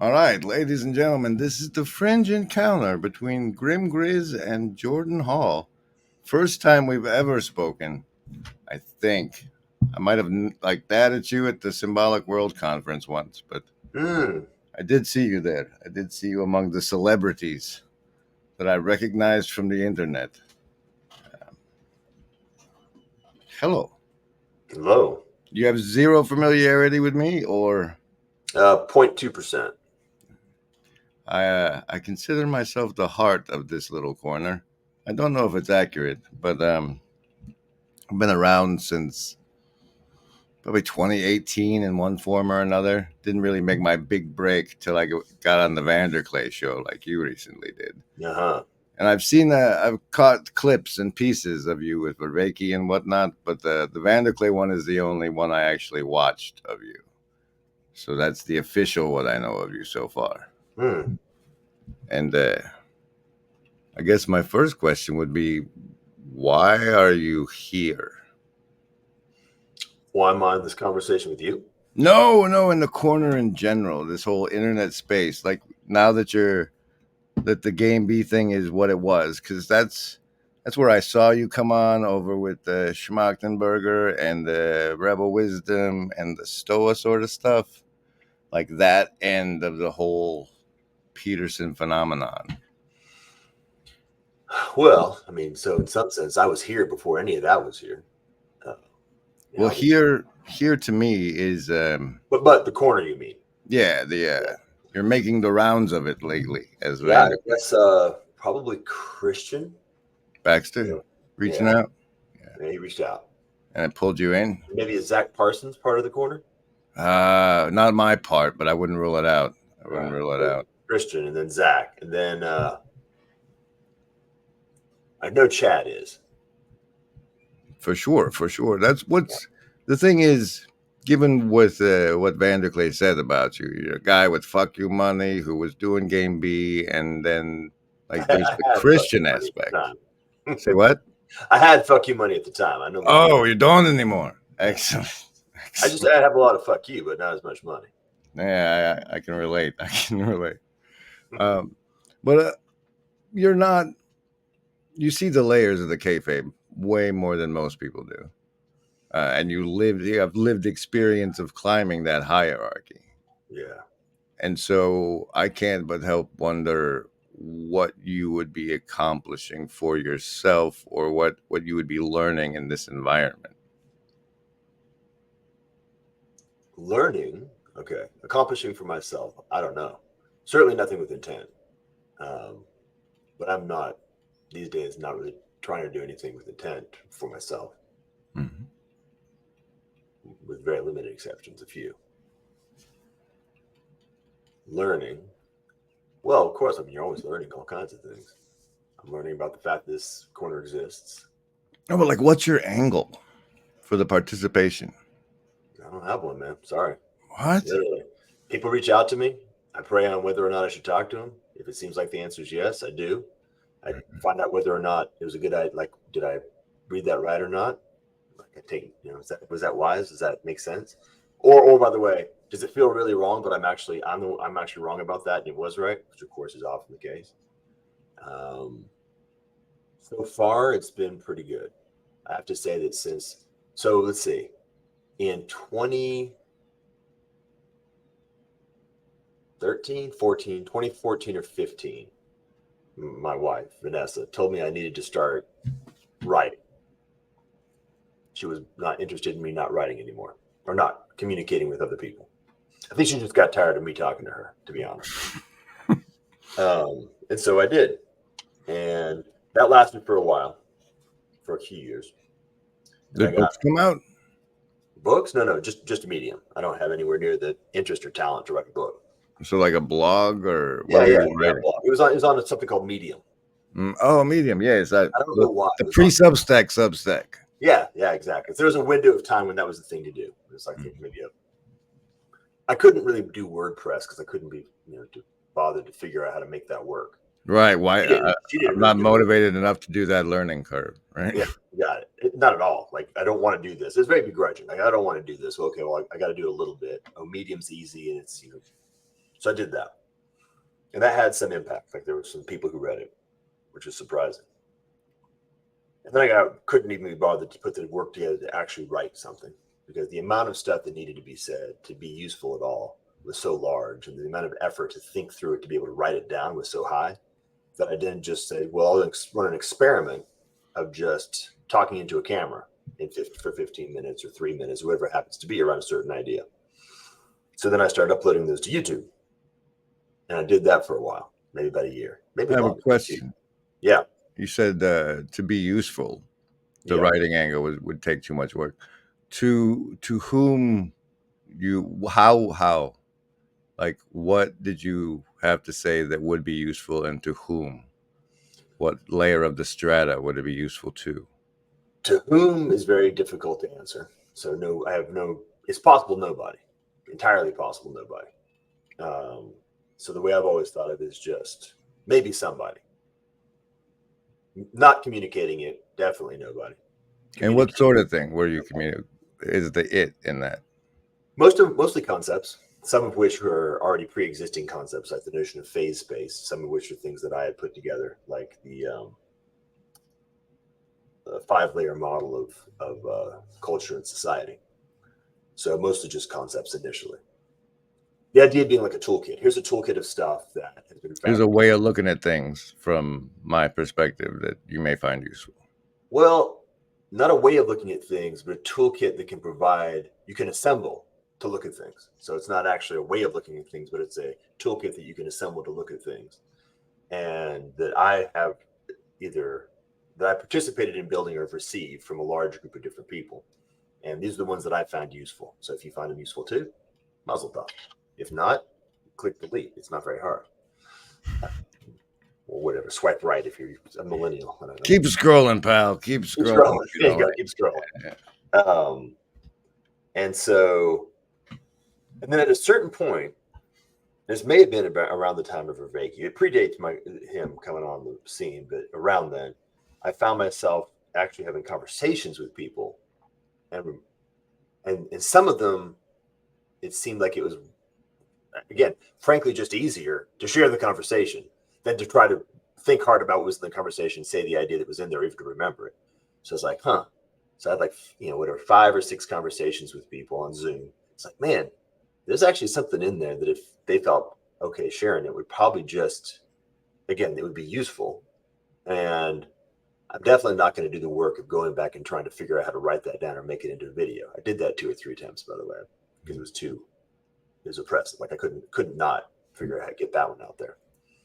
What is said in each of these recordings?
All right, ladies and gentlemen, this is the Fringe encounter between Grimgriz and Jordan Hall. First time we've ever spoken, I think. I might have like that at you at the Symbolic World Conference once, but I did see you there. I did see you among the celebrities that I recognized from the internet. Hello. Hello. You have zero familiarity with me, or 0.2%. I consider myself the heart of this little corner. I don't know if it's accurate, but I've been around since probably 2018 in one form or another. Didn't really make my big break till I got on the Vanderklay show like you recently did. Uh-huh. And I've caught clips and pieces of you with Reiki and whatnot, but the Vanderklay one is the only one I actually watched of you. So that's the official what I know of you so far. And I guess my first question would be, why are you here? Why am I in this conversation with you? No, in the corner in general, this whole internet space. Like now that the Game B thing is what it was, because that's where I saw you come on over with the Schmachtenberger and the Rebel Wisdom and the Stoa sort of stuff, like that end of the whole Peterson phenomenon. Well, I mean, so in some sense, I was here before any of that was here. Well, here to me is but the corner, you mean? Yeah, you're making the rounds of it lately as I guess probably Christian Baxter reaching out. Yeah, he reached out and it pulled you in. Maybe is Zach Parsons part of the corner? Not my part, but I wouldn't rule it out. Christian, and then Zach, and then I know Chad is. For sure. That's what's the thing is. Given with what Vanderklay said about you, you're a guy with fuck you money who was doing Game B, and then like there's the Christian aspect. Say what? I had fuck you money at the time. I know. Oh, you don't anymore. Excellent. I have a lot of fuck you, but not as much money. Yeah, I can relate. But you're not. You see the layers of the kayfabe way more than most people do. And you have lived experience of climbing that hierarchy. Yeah. And so I can't but help wonder what you would be accomplishing for yourself, or what you would be learning in this environment. Learning? Okay. Accomplishing for myself? I don't know. Certainly nothing with intent. But I'm not, these days, not really trying to do anything with intent for myself. Mm-hmm. With very limited exceptions, a few. Learning. Well, of course, I mean, you're always learning all kinds of things. I'm learning about the fact this corner exists. Oh, but like, what's your angle for the participation? I don't have one, man. Sorry. What? Literally. People reach out to me. I pray on whether or not I should talk to them. If it seems like the answer is yes, I do. I find out whether or not it was a good idea. Like, did I read that right or not? Like, I take, was that wise? Does that make sense? Or by the way, does it feel really wrong? But I'm actually wrong about that, and it was right, which of course is often the case. So far, it's been pretty good. I have to say that let's see, in 2014 or 15, my wife, Vanessa, told me I needed to start writing. She was not interested in me not writing anymore, or not communicating with other people. I think she just got tired of me talking to her, to be honest. And so I did. And that lasted for a while, for a few years. Did books come out? Books? No, just a medium. I don't have anywhere near the interest or talent to write a book. So like a blog, or yeah, blog. It was on something called Medium. Medium. Yeah, is that I don't know why. The pre-Substack. Yeah, exactly. There was a window of time when that was the thing to do. It was like maybe I couldn't really do WordPress because I couldn't be to bother to figure out how to make that work. Right. Why? I'm not motivated enough to do that learning curve. Right. Yeah, got it. Not at all. Like, I don't want to do this. It's very begrudging. Like, I don't want to do this. Okay, well, I got to do a little bit. Medium's easy, and it's So I did that. And that had some impact. Like there were some people who read it, which was surprising. And then I couldn't even be bothered to put the work together to actually write something, because the amount of stuff that needed to be said to be useful at all was so large, and the amount of effort to think through it to be able to write it down was so high that I didn't just say, well, I'll run an experiment of just talking into a camera for 15 minutes or 3 minutes, or whatever it happens to be around a certain idea. So then I started uploading those to YouTube. And I did that for a while, maybe about a year. Maybe I have a longer. question. Yeah. You said to be useful, the writing angle would take too much work. To whom how like what did you have to say that would be useful, and to whom? What layer of the strata would it be useful to? To whom is very difficult to answer. So no, I have no. It's possible nobody, entirely possible nobody. So the way I've always thought of it is just maybe somebody. Not communicating it, definitely nobody. And what sort of thing were you communicating? Is the it in that? Mostly concepts, some of which are already pre-existing concepts, like the notion of phase space, some of which are things that I had put together, like the 5-layer model of culture and society. So mostly just concepts initially. The idea being like a toolkit. Here's a toolkit of stuff that has been found. There's a way of looking at things from my perspective that you may find useful. Well, not a way of looking at things, but a toolkit that can provide, you can assemble to look at things. So it's not actually a way of looking at things, but it's a toolkit that you can assemble to look at things. And that I have that I participated in building or have received from a large group of different people. And these are the ones that I found useful. So if you find them useful too, mazel tov. If not, click delete. It's not very hard. Or whatever, swipe right if you're a millennial. Keep scrolling, pal. Keep scrolling. There you go. Keep scrolling. Yeah. And then at a certain point, this may have been around the time of Vervaeke. It predates him coming on the scene, but around then, I found myself actually having conversations with people, and some of them, it seemed like it was, again, frankly, just easier to share the conversation than to try to think hard about what was in the conversation, say the idea that was in there, even to remember it. So it's like, huh. So I had 5 or 6 conversations with people on Zoom. It's like, man, there's actually something in there that if they felt okay sharing it, would probably just, again, it would be useful. And I'm definitely not going to do the work of going back and trying to figure out how to write that down or make it into a video. I did that 2 or 3 times, by the way, because it was oppressive. Like I couldn't not figure out how to get that one out there.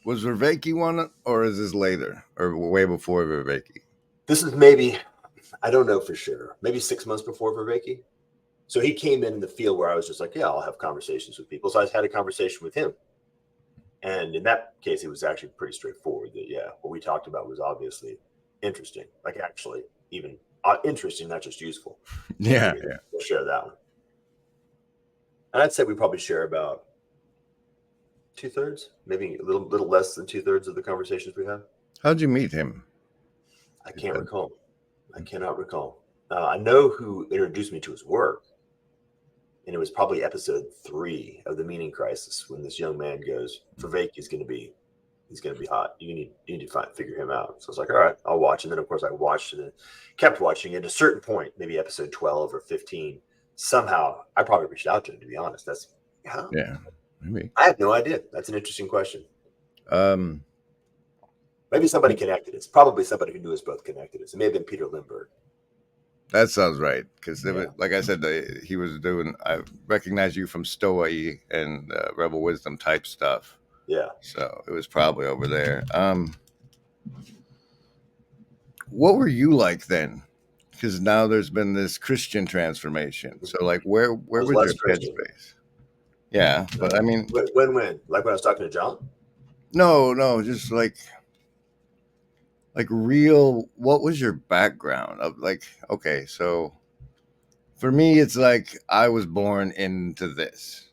Was Vervaeke one, or is this later, or way before Vervaeke? This is maybe, I don't know for sure, maybe 6 months before Vervaeke. So he came in the field where I was just like, yeah, I'll have conversations with people. So I had a conversation with him. And in that case, it was actually pretty straightforward that, yeah, what we talked about was obviously interesting, like actually even interesting, not just useful. Yeah. We'll share that one. And I'd say we probably share about 2/3, maybe a little less than 2/3 of the conversations we have. How'd you meet him? I can't recall. I cannot recall. I know who introduced me to his work, and it was probably episode 3 of The Meaning Crisis, when this young man goes, Vervaeke is going to be, he's going to be hot. You need to figure him out. So I was like, all right, I'll watch. And then of course I watched it and kept watching. At a certain point, maybe episode 12 or 15, somehow I probably reached out to him, to be honest. Yeah. Maybe. I have no idea. That's an interesting question. Maybe somebody connected us. Probably somebody who knew us both connected us. It may have been Peter Lindbergh. That sounds right. Because, like I said, he was doing, I recognize you from Stoa and Rebel Wisdom type stuff. Yeah. So it was probably over there. What were you like then? Because now there's been this Christian transformation. So, like, where was your headspace? Yeah, but I mean, when? Like when I was talking to John? No, just like real. What was your background of okay, so for me, it's like I was born into this,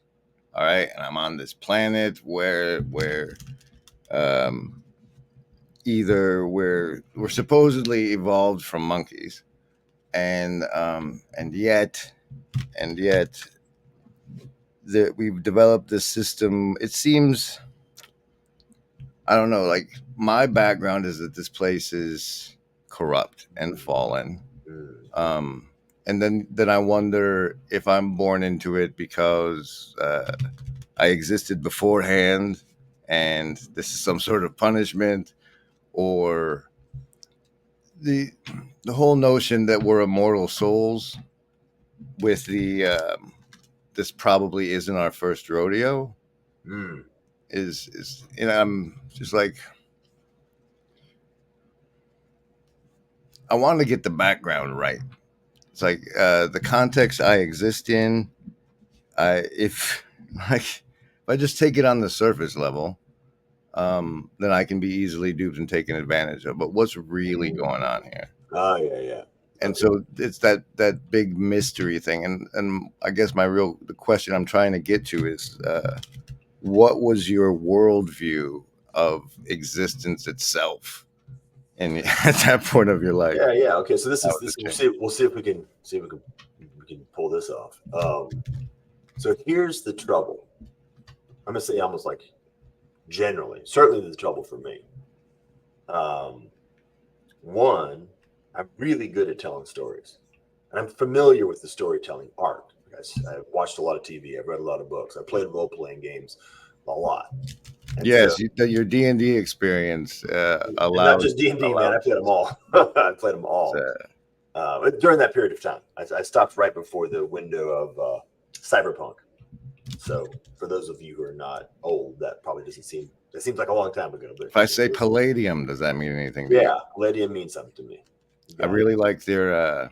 all right, and I'm on this planet where either we're supposedly evolved from monkeys, and yet that we've developed this system. It seems, I don't know, like my background is that this place is corrupt and fallen. And then I wonder if I'm born into it because I existed beforehand and this is some sort of punishment, or the whole notion that we're immortal souls with this probably isn't our first rodeo is I'm just like, I want to get the background right. It's like the context I exist in. If I just take it on the surface level, then I can be easily duped and taken advantage of. But what's really going on here? Oh yeah. And so it's that big mystery thing. And I guess the question I'm trying to get to is, what was your worldview of existence itself? And at that point of your life, yeah. Okay, so this is we'll see if we can pull this off. So here's the trouble. I'm gonna say almost like generally, certainly the trouble for me. One, I'm really good at telling stories, and I'm familiar with the storytelling art. I've watched a lot of TV. I've read a lot of books. I played role-playing games a lot. And yes, so, your D&D experience allowed. Not just D&D, man. I played them all. I played them all. During that period of time. I stopped right before the window of cyberpunk. So for those of you who are not old, that probably doesn't seem. It seems like a long time ago. But if I say Palladium, does that mean anything to you? Palladium means something to me. I really like their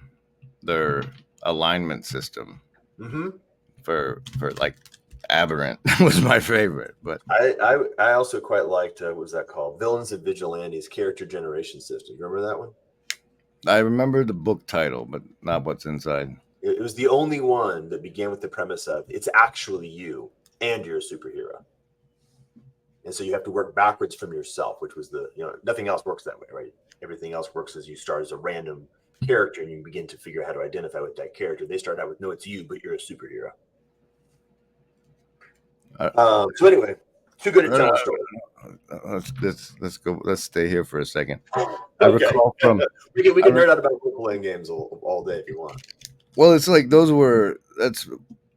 alignment system. For like Aberrant was my favorite, but I also quite liked what was that called? Villains and Vigilantes character generation system. You remember that one? I remember the book title, but not what's inside. It was the only one that began with the premise of it's actually you and you're a superhero. And so you have to work backwards from yourself, which was nothing else works that way, right? Everything else works as you start as a random character and you begin to figure out how to identify with that character. They start out with, no, it's you, but you're a superhero. So anyway, too good at telling stories. Let's go. Let's stay here for a second. Okay. I recall from we can nerd out about role-playing games all day if you want. Well, it's like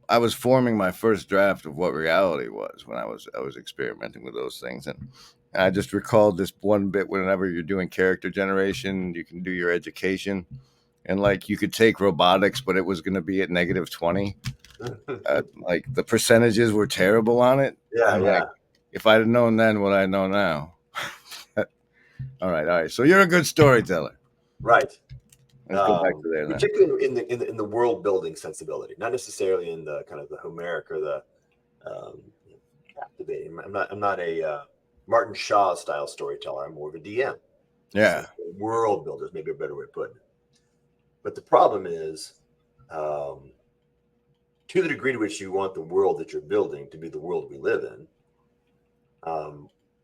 I was forming my first draft of what reality was when I was experimenting with those things, and I just recalled this one bit. Whenever you're doing character generation, you can do your education, and like you could take robotics, but it was going to be at -20. Like the percentages were terrible on it. Yeah. Like, if I'd have known then what I know now. All right. So you're a good storyteller, right? Let's go back to there. Particularly in the world building sensibility, not necessarily in the kind of the Homeric or the captivating. I'm not a Martin Shaw style storyteller. I'm more of a DM. Yeah, so world builders, maybe a better way of putting it. But the problem is, to the degree to which you want the world that you're building to be the world we live in,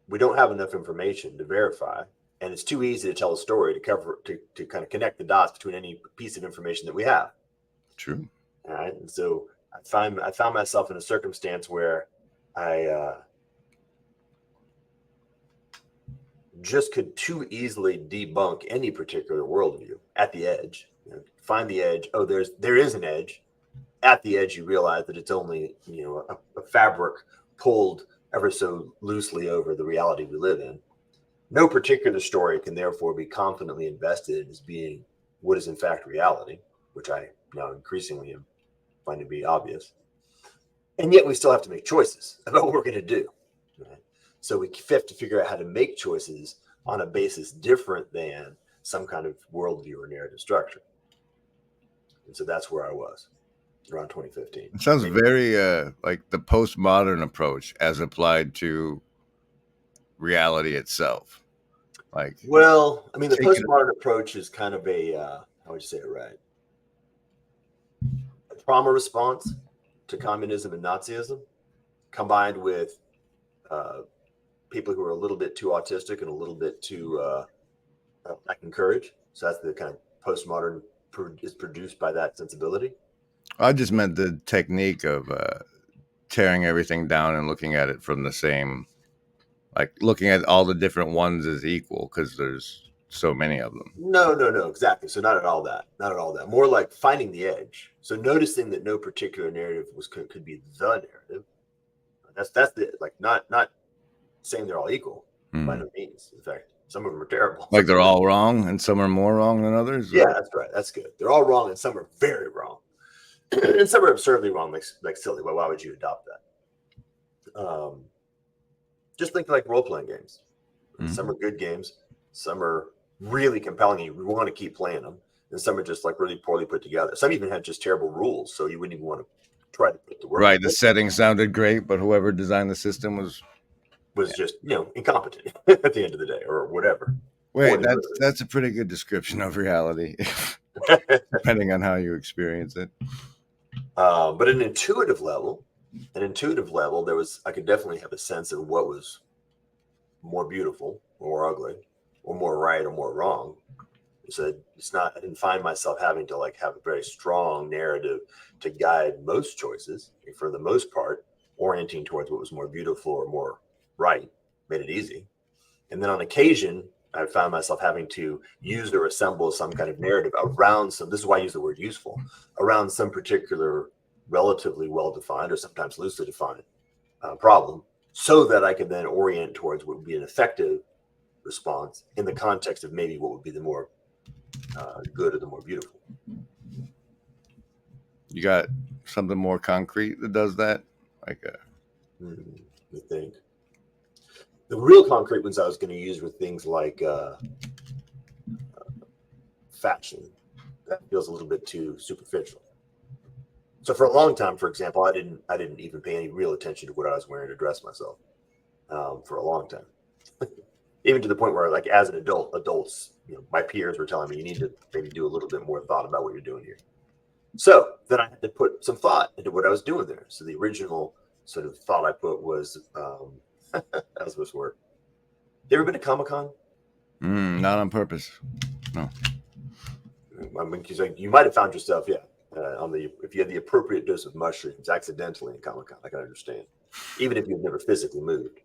we don't have enough information to verify, and it's too easy to tell a story to kind of connect the dots between any piece of information that we have. True. All right, and so I found myself in a circumstance where I just could too easily debunk any particular worldview at the edge. Find the edge. Oh, there is an edge. At the edge, you realize that it's only a fabric pulled ever so loosely over the reality we live in. No particular story can therefore be confidently invested as being what is in fact reality, which I now increasingly find to be obvious. And yet we still have to make choices about what we're going to do. Right? So we have to figure out how to make choices on a basis different than some kind of worldview or narrative structure. And so that's where I was around 2015. It sounds very like the postmodern approach as applied to reality itself. Like, well, I mean, the postmodern approach is kind of a how would you say it right? A trauma response to communism and Nazism, combined with people who are a little bit too autistic and a little bit too lacking courage. So that's the kind of postmodern is produced by that sensibility. I just meant the technique of tearing everything down and looking at it from the same, like looking at all the different ones as equal because there's so many of them. No, exactly. So not at all that. Not at all that. More like finding the edge. So noticing that no particular narrative could be the narrative. That's the like not saying they're all equal by no means. In fact, some of them are terrible. Like they're all wrong and some are more wrong than others? Yeah, that's right. That's good. They're all wrong and some are very wrong. And some are absurdly wrong, like silly. Well, why would you adopt that? Just think like role-playing games. Some are good games. Some are really compelling. You want to keep playing them. And some are just like really poorly put together. Some even have just terrible rules, so you wouldn't even want to try to put the work. Right. The setting sounded great, but whoever designed the system was just incompetent at the end of the day, or whatever. Wait, that's a pretty good description of reality, depending on how you experience it. But an intuitive level, I could definitely have a sense of what was more beautiful, or more ugly, or more right, or more wrong. So I didn't find myself having to like have a very strong narrative to guide most choices. For the most part, orienting towards what was more beautiful or more right made it easy. And then on occasion, I found myself having to use or assemble some kind of narrative around this is why I use the word useful, around some particular relatively well-defined or sometimes loosely defined problem, so that I could then orient towards what would be an effective response in the context of maybe what would be the more good or the more beautiful. You got something more concrete that does that? Like I think the real concrete ones I was going to use were things like fashion. That feels a little bit too superficial. So for a long time, for example, I didn't even pay any real attention to what I was wearing to dress myself for a long time. Even to the point where, like, as an adults, my peers were telling me you need to maybe do a little bit more thought about what you're doing here. So then I had to put some thought into what I was doing there. So the original sort of thought I put was, how's this work? You ever been to Comic-Con? Not on purpose. No. I mean, you might have found yourself, if you had the appropriate dose of mushrooms accidentally in Comic-Con, I can understand, even if you've never physically moved.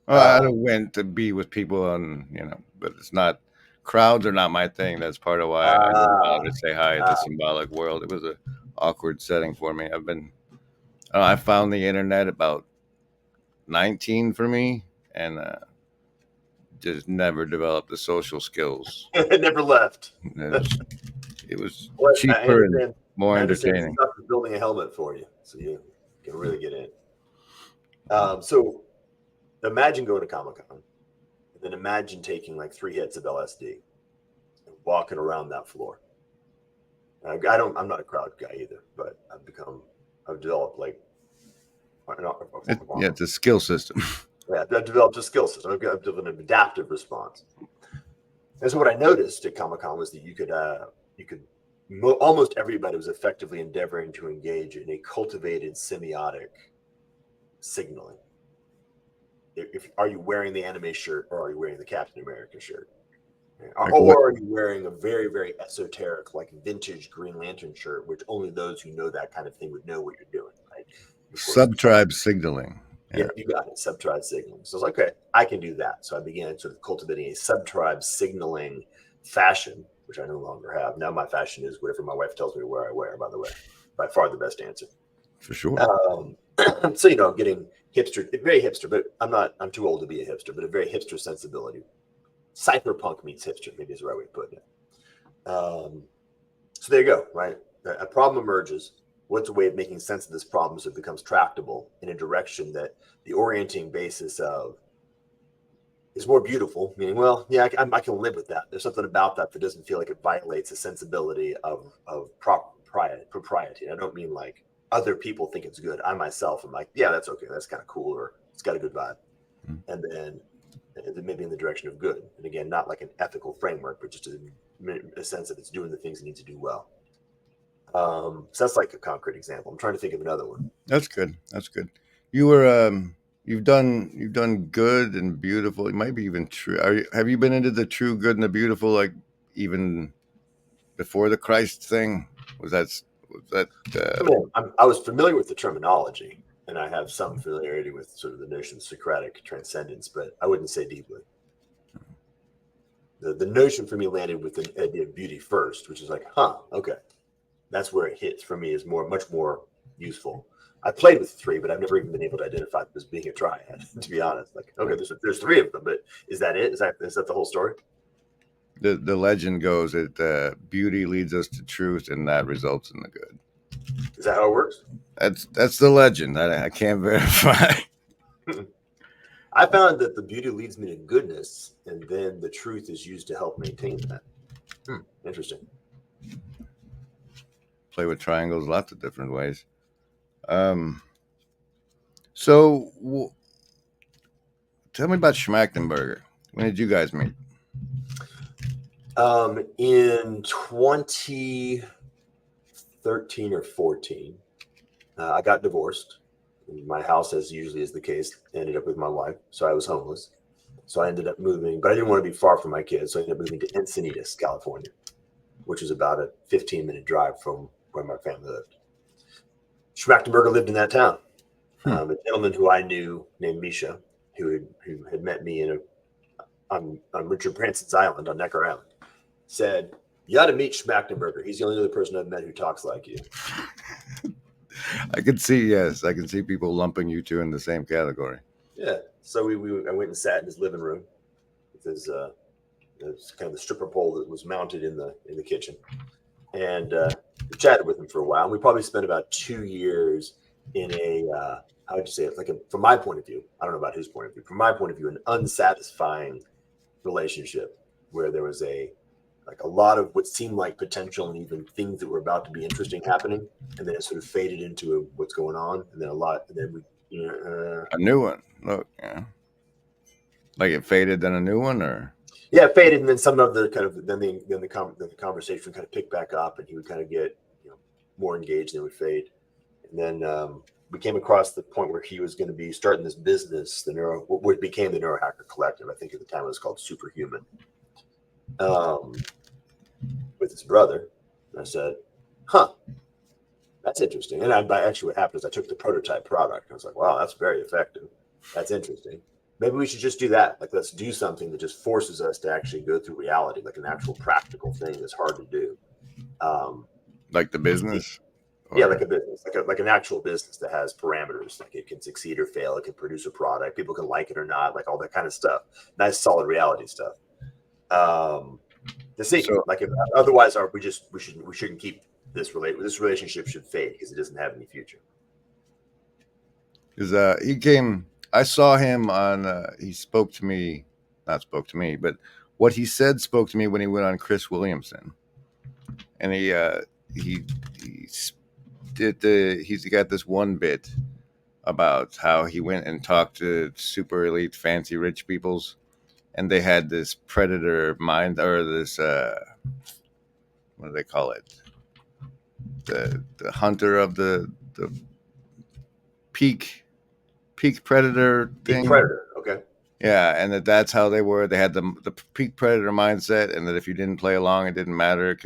Well, I went to be with people but it's not, crowds are not my thing. That's part of why I didn't bother to say hi at the symbolic world. It was an awkward setting for me. I found the internet about 19 for me, and just never developed the social skills. It never left. It was cheaper and more entertaining. Building a helmet for you, so you can really get in. So imagine going to Comic-Con, and then imagine taking like 3 hits of LSD and walking around that floor. I'm not a crowd guy either, but I've developed like it's a skill system. Yeah, I've developed a skill system. I've developed an adaptive response. And so what I noticed at Comic-Con was that you could almost everybody was effectively endeavoring to engage in a cultivated semiotic signaling. Are you wearing the anime shirt, or are you wearing the Captain America shirt? Or are you wearing a very, very esoteric, like vintage Green Lantern shirt, which only those who know that kind of thing would know what you're doing, right? Sub-tribe signaling. Yeah, you got it. Sub-tribe signaling. So I was like, okay, I can do that. So I began sort of cultivating a sub-tribe signaling fashion, which I no longer have. Now my fashion is whatever my wife tells me where I wear, by the way. By far the best answer. For sure. So, getting hipster, very hipster, but I'm too old to be a hipster, but a very hipster sensibility. Cypherpunk meets hipster, maybe is the right way to put it. So there you go, right? A problem emerges. What's a way of making sense of this problem so it becomes tractable in a direction that the orienting basis of is more beautiful, meaning, well, yeah, I can live with that. There's something about that doesn't feel like it violates a sensibility of propriety. I don't mean like other people think it's good. I myself am like, yeah, that's okay. That's kind of cool, or it's got a good vibe. And then maybe in the direction of good. And again, not like an ethical framework, but just a sense that it's doing the things it needs to do well. So that's like a concrete example. I'm trying to think of another one. That's good. You were you've done good and beautiful. It might be even true. Have you been into the true, good, and the beautiful, like even before the Christ thing? Was that I was familiar with the terminology. and I have some familiarity with sort of the notion of Socratic transcendence, but I wouldn't say deeply. The notion for me landed with the idea of beauty first, which is like, okay, that's where it hits for me, is much more useful. I played with 3, but I've never even been able to identify them as being a triad, to be honest. Like, okay, there's 3 of them, but is that it? Is that the whole story? The legend goes that beauty leads us to truth, and that results in the good. Is that how it works? That's the legend. I can't verify. I found that the beauty leads me to goodness, and then the truth is used to help maintain that. Interesting. Play with triangles lots of different ways. So tell me about Schmachtenberger. When did you guys meet? In 2013 or 14, I got divorced. My house, as usually is the case, ended up with my wife, so I was homeless. So I ended up moving, but I didn't want to be far from my kids, so I ended up moving to Encinitas, California, which is about a 15-minute drive from where my family lived. Schmachtenberger lived in that town. A gentleman who I knew named Misha, who had met me on Richard Branson's island on Necker Island, said, "You ought to meet Schmachtenberger. He's the only other person I've met who talks like you." I can see people lumping you two in the same category. Yeah. So I went and sat in his living room with his kind of the stripper pole that was mounted in the kitchen, and we chatted with him for a while. And we probably spent about 2 years in a how would you say it? From my point of view, I don't know about his point of view. From my point of view, an unsatisfying relationship where there was a lot of what seemed like potential and even things that were about to be interesting happening, and then it sort of faded into what's going on, and then a new one. Look, yeah, like it faded, then a new one, or it faded, and then some of the kind of then the conversation kind of picked back up, and he would kind of get more engaged, and it would fade, and then we came across the point where he was going to be starting this business, what became the Neurohacker Collective. I think at the time it was called Superhuman. With his brother, and I said, that's interesting. And actually what happened is I took the prototype product. I was like, wow, that's very effective. That's interesting. Maybe we should just do that. Like, let's do something that just forces us to actually go through reality, like an actual practical thing that's hard to do. Like the business? Yeah, like a business, like an actual business that has parameters. Like it can succeed or fail. It can produce a product. People can like it or not, like all that kind of stuff. Nice, solid reality stuff. To see, otherwise, we shouldn't keep this relationship should fade because it doesn't have any future. Because I saw him on. He spoke to me, but what he said spoke to me when he went on Chris Williamson, and he's got this one bit about how he went and talked to super elite, fancy, rich peoples. And they had this predator mind, or this what do they call it? The hunter of the peak predator thing. Peak predator, okay. Yeah, and that's how they were. They had the peak predator mindset, and that if you didn't play along, it didn't matter.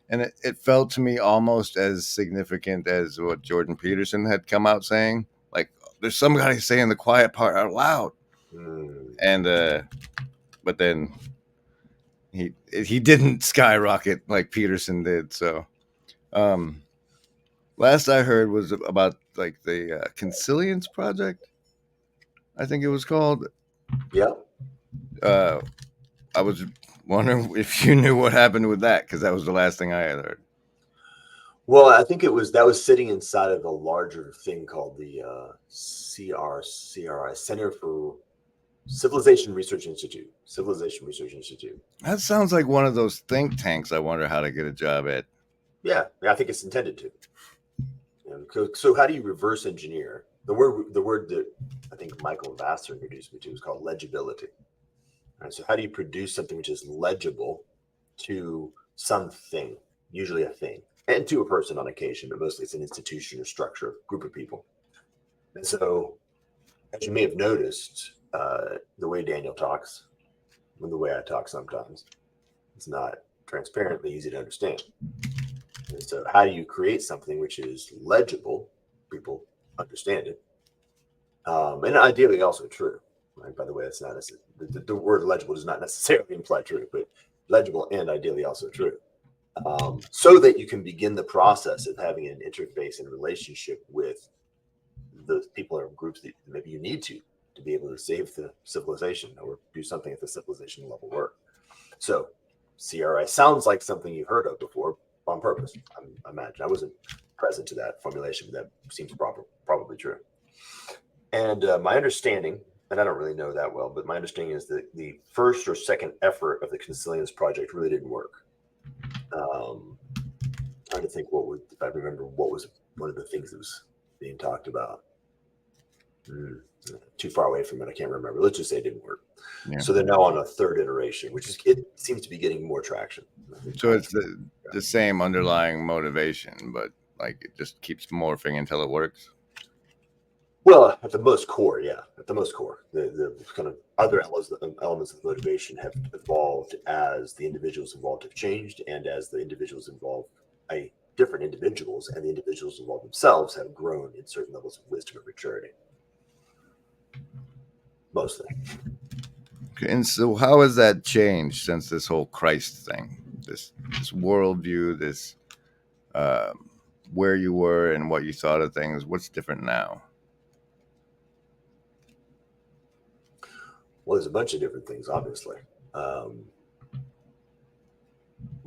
And it felt to me almost as significant as what Jordan Peterson had come out saying. Like, there's somebody saying the quiet part out loud. And but then he didn't skyrocket like Peterson did. So last I heard was about like the Consilience Project, I think it was called. Yeah. I was wondering if you knew what happened with that, because that was the last thing I had heard. Well, I think that was sitting inside of a larger thing called the CRI, Center for Civilization Research Institute. That sounds like one of those think tanks I wonder how to get a job at. Yeah, I think it's intended to. So how do you reverse engineer? The word that I think Michael Vassar introduced me to is called legibility. Right, so how do you produce something which is legible to something, usually a thing, and to a person on occasion, but mostly it's an institution or structure, group of people. And so, as you may have noticed, the way Daniel talks, and the way I talk sometimes, it's not transparently easy to understand. And so how do you create something which is legible, people understand it. And ideally also true. Right? By the way, that's not the word legible does not necessarily imply true, but legible and ideally also true. So that you can begin the process of having an interface and relationship with the people or groups that maybe you need to be able to save the civilization or do something at the civilization level work. So CRI sounds like something you've heard of before on purpose. I imagine I wasn't present to that formulation, but that seems probably true. And my understanding, and I don't really know that well, but my understanding is that the first or second effort of the Consilience project really didn't work. Trying to think if I remember what was one of the things that was being talked about. Too far away from it, I can't remember. Let's just say it didn't work. Yeah. So they're now on a third iteration, it seems to be getting more traction. So it's the same underlying motivation, but like it just keeps morphing until it works. Well, at the most core, yeah. At the most core, the kind of other elements of motivation have evolved as the individuals involved have changed, and as the individuals involved, different individuals and the individuals involved themselves have grown in certain levels of wisdom and maturity. Mostly. Okay, and so how has that changed since this whole Christ thing, this worldview, this where you were and what you thought of things? What's different now? Well, there's a bunch of different things, obviously.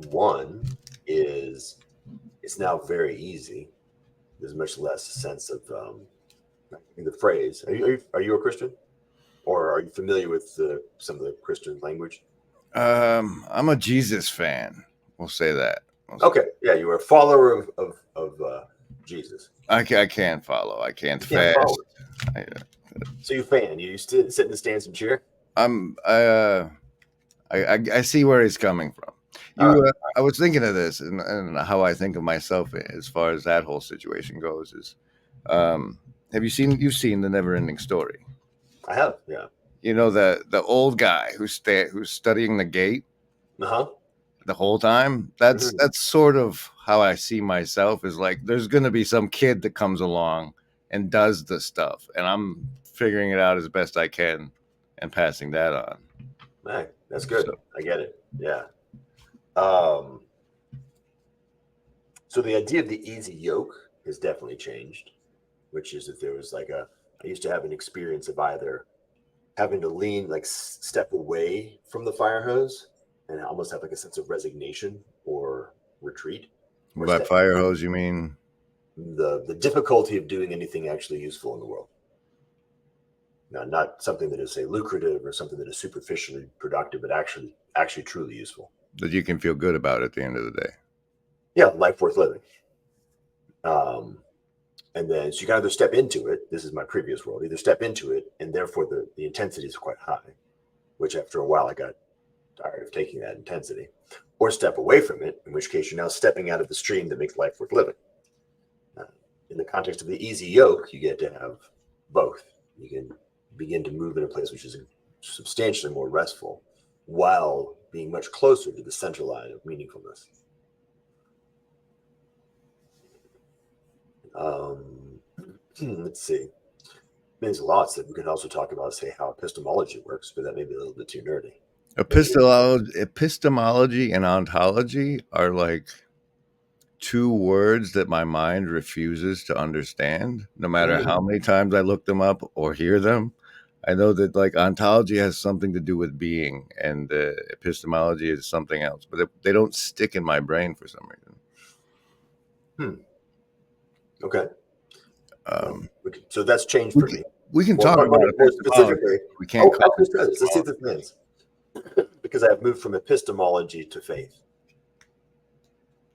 One is it's now very easy. There's much less sense of the phrase. Are you a Christian? Or are you familiar with some of the Christian language? I'm a Jesus fan. We'll say that. Okay. Yeah, you are a follower of Jesus. I can't follow. I can't fast. So you fan? You sit in the stands and cheer? I see where he's coming from. I was thinking of this and how I think of myself as far as that whole situation goes. Is you've seen The Never-Ending Story? I have, yeah. You know the old guy who's studying the gate the whole time. That's sort of how I see myself. Is like there's going to be some kid that comes along and does the stuff, and I'm figuring it out as best I can and passing that on. Man, that's good. So, I get it. Yeah. So the idea of the easy yoke has definitely changed, which is that there was I used to have an experience of either having to step away from the fire hose and almost have a sense of resignation or retreat. Or by fire hose, you mean? The difficulty of doing anything actually useful in the world. Now, not something that is, say, lucrative or something that is superficially productive, but actually truly useful. That you can feel good about at the end of the day. Yeah, life worth living. And then so you can either step into it. This is my previous world. Either step into it, and therefore the intensity is quite high, which after a while I got tired of taking that intensity, or step away from it, in which case you're now stepping out of the stream that makes life worth living. In the context of the easy yoke, you get to have both. You can begin to move in a place which is substantially more restful, while being much closer to the central line of meaningfulness. Let's see. There's lots that we can also talk about, say, how epistemology works, but that may be a little bit too nerdy. Epistemology and ontology are like two words that my mind refuses to understand, no matter how many times I look them up or hear them. I know that ontology has something to do with being, and epistemology is something else, but they don't stick in my brain for some reason. Okay. So that's changed for me. We can talk about it more specifically. We can't. Let's see if this means. Because I have moved from epistemology to faith.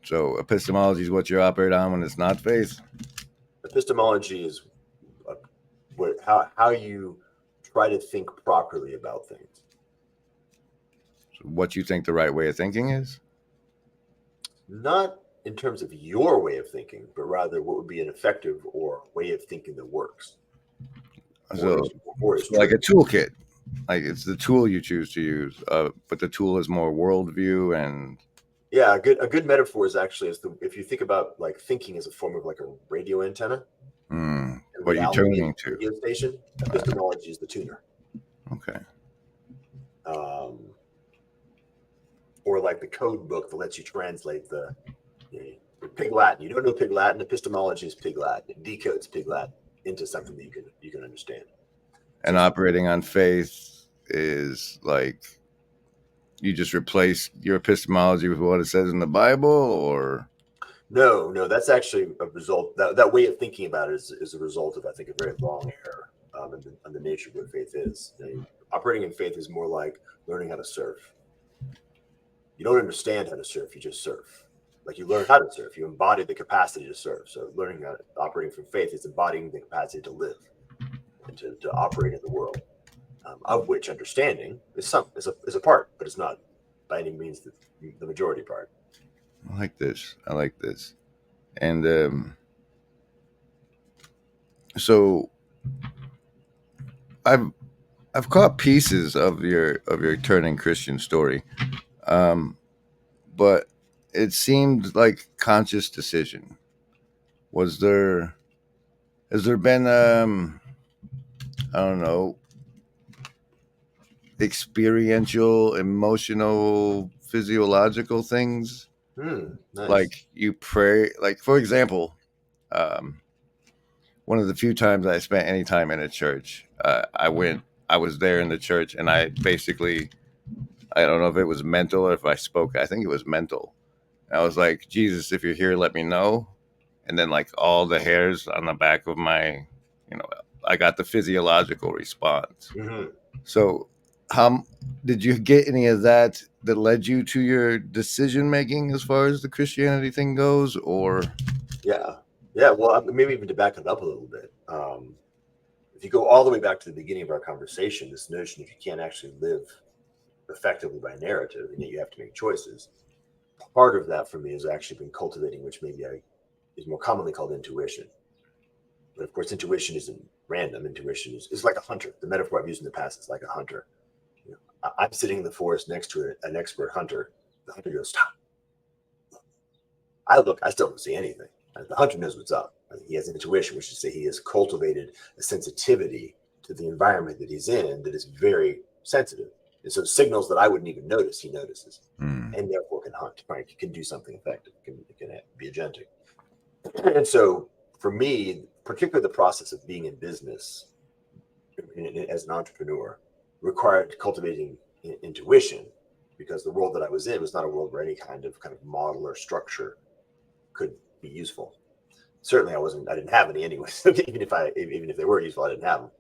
So epistemology is what you operate on when it's not faith? Epistemology is how you try to think properly about things. So what you think the right way of thinking is? Not in terms of your way of thinking, but rather what would be an effective or way of thinking that works. So like a toolkit. Like it's the tool you choose to use, but the tool is more worldview and. Yeah, a good metaphor is actually if you think about thinking as a form of a radio antenna, and What you're reality is tuning the to. radio station. Epistemology is the tuner. Okay. Or like the code book that lets you translate the Pig Latin. You don't know Pig Latin. Epistemology is Pig Latin. It decodes Pig Latin into something that you can understand. And operating on faith is like you just replace your epistemology with what it says in the Bible, or no, that's actually a result. That way of thinking about it is a result of, I think, a very long error in the nature of what faith is. Operating in faith is more like learning how to surf. You don't understand how to surf; you just surf. Like you learn how to surf, you embody the capacity to surf. So learning how to operating from faith is embodying the capacity to live and to operate in the world, of which understanding is a part, but it's not by any means the majority part. I like this. And so I've caught pieces of your turning Christian story, but it seemed like conscious decision. Has there been I don't know, experiential, emotional, physiological things? Nice. Like you pray, like for example, one of the few times I spent any time in a church, I was there in the church, and I don't know if it was mental or if I spoke. I think it was mental. And I was like, Jesus, if you're here, let me know. And then like all the hairs on the back of my, I got the physiological response. Mm-hmm. So how did you get any of that led you to your decision making as far as the Christianity thing goes, or? Yeah. Well, maybe even to back it up a little bit. If you go all the way back to the beginning of our conversation, this notion that you can't actually live effectively by narrative, and yet you have to make choices. Part of that for me has actually been cultivating, which maybe is more commonly called intuition. But of course, intuition isn't random. Intuition is like a hunter. The metaphor I've used in the past is like a hunter. I'm sitting in the forest next to an expert hunter. The hunter goes, stop. I look, I still don't see anything. The hunter knows what's up. He has intuition, which is to say he has cultivated a sensitivity to the environment that he's in that is very sensitive. And so signals that I wouldn't even notice, he notices, and therefore can hunt, right? He can do something effective, can be agentic. And so for me, particularly the process of being in business as an entrepreneur required cultivating intuition, because the world that I was in was not a world where any kind of model or structure could be useful. Certainly I didn't have any anyways. even if they were useful, I didn't have them.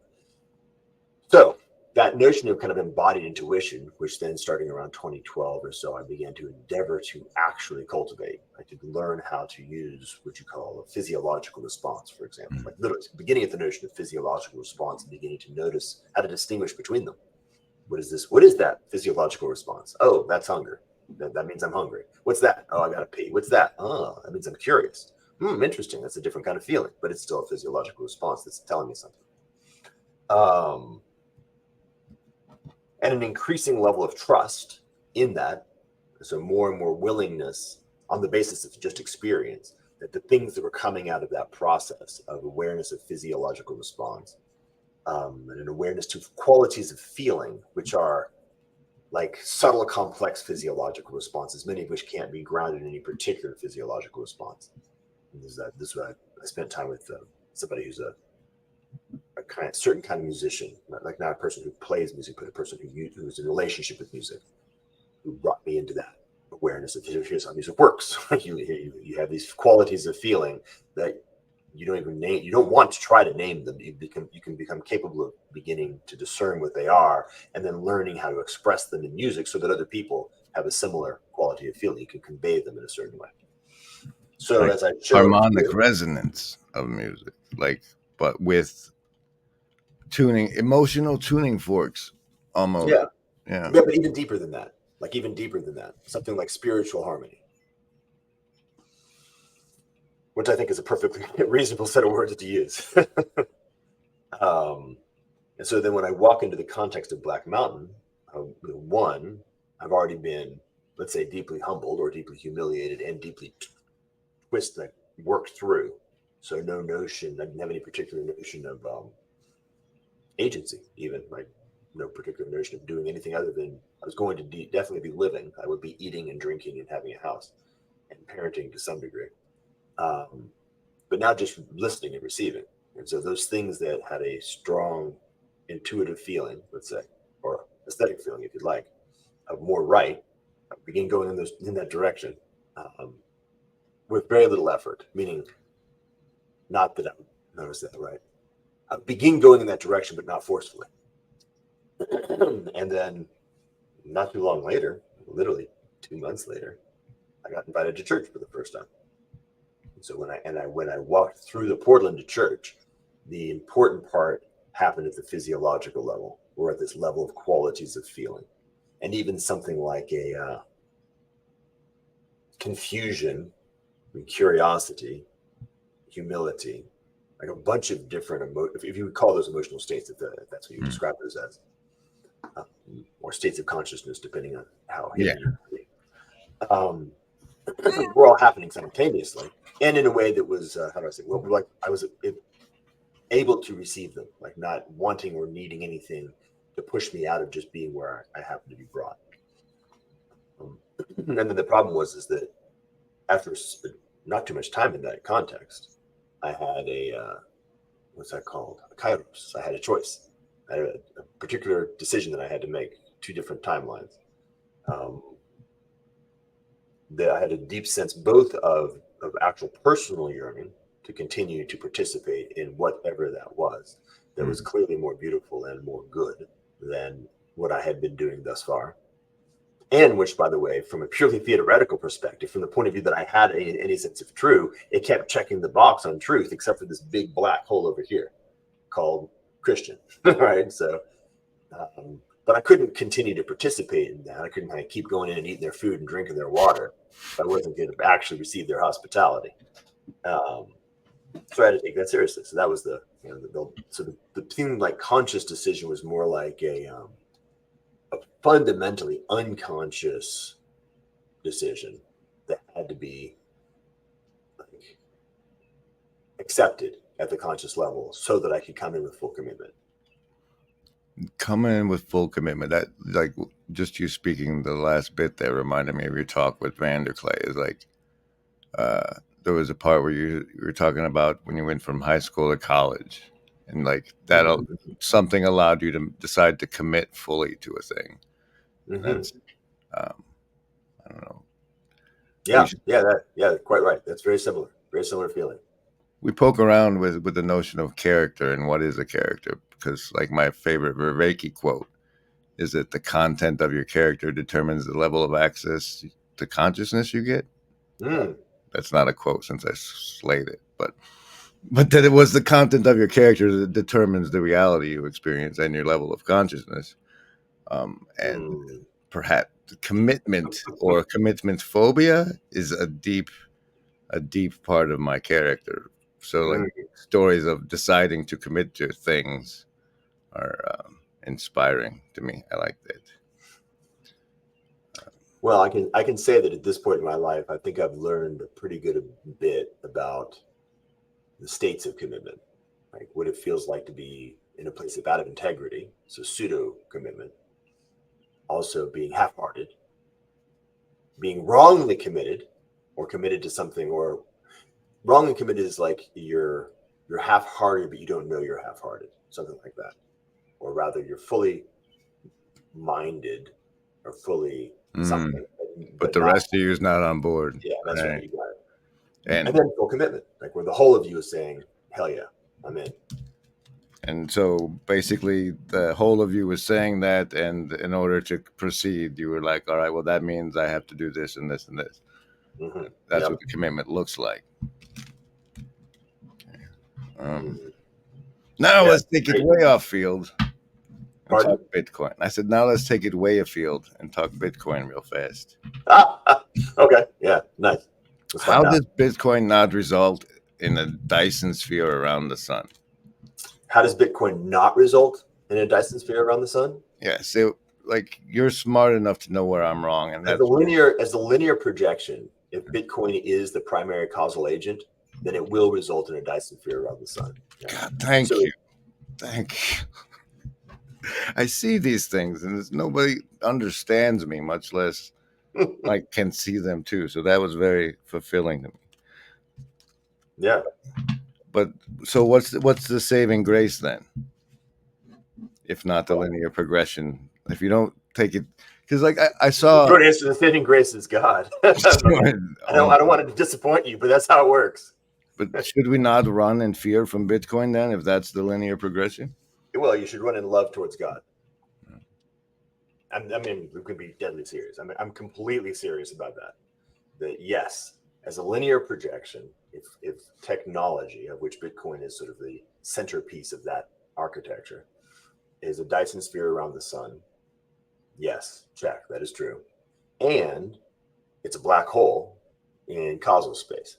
So that notion of kind of embodied intuition, which then starting around 2012 or so, I began to endeavor to actually cultivate. I could learn how to use what you call a physiological response, for example, like literally beginning at the notion of physiological response and beginning to notice how to distinguish between them. What is this? What is that physiological response? Oh, that's hunger. That means I'm hungry. What's that? Oh, I got to pee. What's that? Oh, that means I'm curious. Interesting. That's a different kind of feeling, but it's still a physiological response that's telling me something. And an increasing level of trust in that. So more and more willingness on the basis of just experience that the things that were coming out of that process of awareness of physiological response and an awareness to qualities of feeling, which are like subtle, complex physiological responses, many of which can't be grounded in any particular physiological response. And this is what I spent time with somebody who's a certain kind of musician, not a person who plays music, but a person who's in a relationship with music, who brought me into that awareness of here's how music works. you have these qualities of feeling that you don't even name. You don't want to try to name them. You can become capable of beginning to discern what they are, and then learning how to express them in music so that other people have a similar quality of feeling. You can convey them in a certain way. So like as I showed harmonic resonance of music, but with emotional tuning forks, almost. Yeah, but even deeper than that, something like spiritual harmony, which I think is a perfectly reasonable set of words to use. And so then when I walk into the context of Black Mountain, one, I've already been, let's say, deeply humbled or deeply humiliated and deeply worked through So no notion, I didn't have any particular notion of agency, even like no particular notion of doing anything other than I was going to definitely be living. I would be eating and drinking and having a house and parenting to some degree. But now just listening and receiving. And so those things that had a strong intuitive feeling, let's say, or aesthetic feeling, if you'd like, of more right, I begin going in that direction with very little effort, meaning not that I noticed that, right? I begin going in that direction, but not forcefully. And then not too long later, literally 2 months later, I got invited to church for the first time. And so when I walked through the portal into church, the important part happened at the physiological level, or at this level of qualities of feeling. And even something like a confusion, curiosity, humility, like a bunch of different if you would call those emotional states, if that's what you describe those as, or states of consciousness, depending on how hidden were all happening simultaneously, and in a way that was how do I say? Well, like I was able to receive them, like not wanting or needing anything to push me out of just being where I happen to be brought. And then the problem is that after not too much time in that context, I had a what's that called? A kairos. I had a choice. I had a particular decision that I had to make, 2 different timelines. That I had a deep sense both of actual personal yearning to continue to participate in whatever that was clearly more beautiful and more good than what I had been doing thus far. And which, by the way, from a purely theoretical perspective, from the point of view that I had any sense of true, it kept checking the box on truth, except for this big black hole over here called Christian, right? So, but I couldn't continue to participate in that. I couldn't kind of keep going in and eating their food and drinking their water if I wasn't going to actually receive their hospitality. So I had to take that seriously. So that was the thing like conscious decision was more like a fundamentally unconscious decision that had to be like accepted at the conscious level so that I could come in with full commitment. Coming in with full commitment, that like just you speaking the last bit there reminded me of your talk with Vanderclay. Is like there was a part where you were talking about when you went from high school to college, and like that something allowed you to decide to commit fully to a thing. That's I don't know. Quite right. That's very similar feeling. We poke around with the notion of character and what is a character, because like my favorite Vervaeke quote is that the content of your character determines the level of access to consciousness you get. That's not a quote since I slayed it, but that it was the content of your character that determines the reality you experience and your level of consciousness. And perhaps commitment or commitment phobia is a deep part of my character. So like stories of deciding to commit to things are inspiring to me. I like that. Well, I can say that at this point in my life, I think I've learned a pretty good bit about the states of commitment, like what it feels like to be in a place out of integrity, so pseudo commitment, also being half-hearted, being wrongly committed, or committed to something, or wrongly committed is like you're half-hearted, but you don't know you're half-hearted, something like that, or rather you're fully minded or fully something, but the rest of you is not on board. Yeah, that's right. You got it. And then full commitment, like where the whole of you is saying, "Hell yeah, I'm in." And so basically, the whole of you was saying that, and in order to proceed, you were like, "All right, well, that means I have to do this and this and this." That's what the commitment looks like. Now let's take it way off field. Talk Bitcoin. I said, now let's take it way afield and talk Bitcoin real fast. Okay. Yeah. Nice. How does Bitcoin not result in a Dyson sphere around the sun? How does Bitcoin not result in a Dyson sphere around the sun? Yeah. So, like, you're smart enough to know where I'm wrong, and as the linear projection. If Bitcoin is the primary causal agent, then it will result in a Dyson sphere around the sun. God, thank you. I see these things, and nobody understands me, much less like can see them too. So that was very fulfilling to me. Yeah. But so what's the saving grace then? If not the linear progression, if you don't take it, because like I saw. The short answer: the saving grace is God. I don't want to disappoint you, but that's how it works. But should we not run in fear from Bitcoin then, if that's the linear progression? Well, you should run in love towards God. I mean, we could be deadly serious. I mean, I'm completely serious about that. That yes, as a linear projection, if technology, of which Bitcoin is sort of the centerpiece of that architecture, is a Dyson sphere around the sun, yes, check, that is true. And it's a black hole in causal space.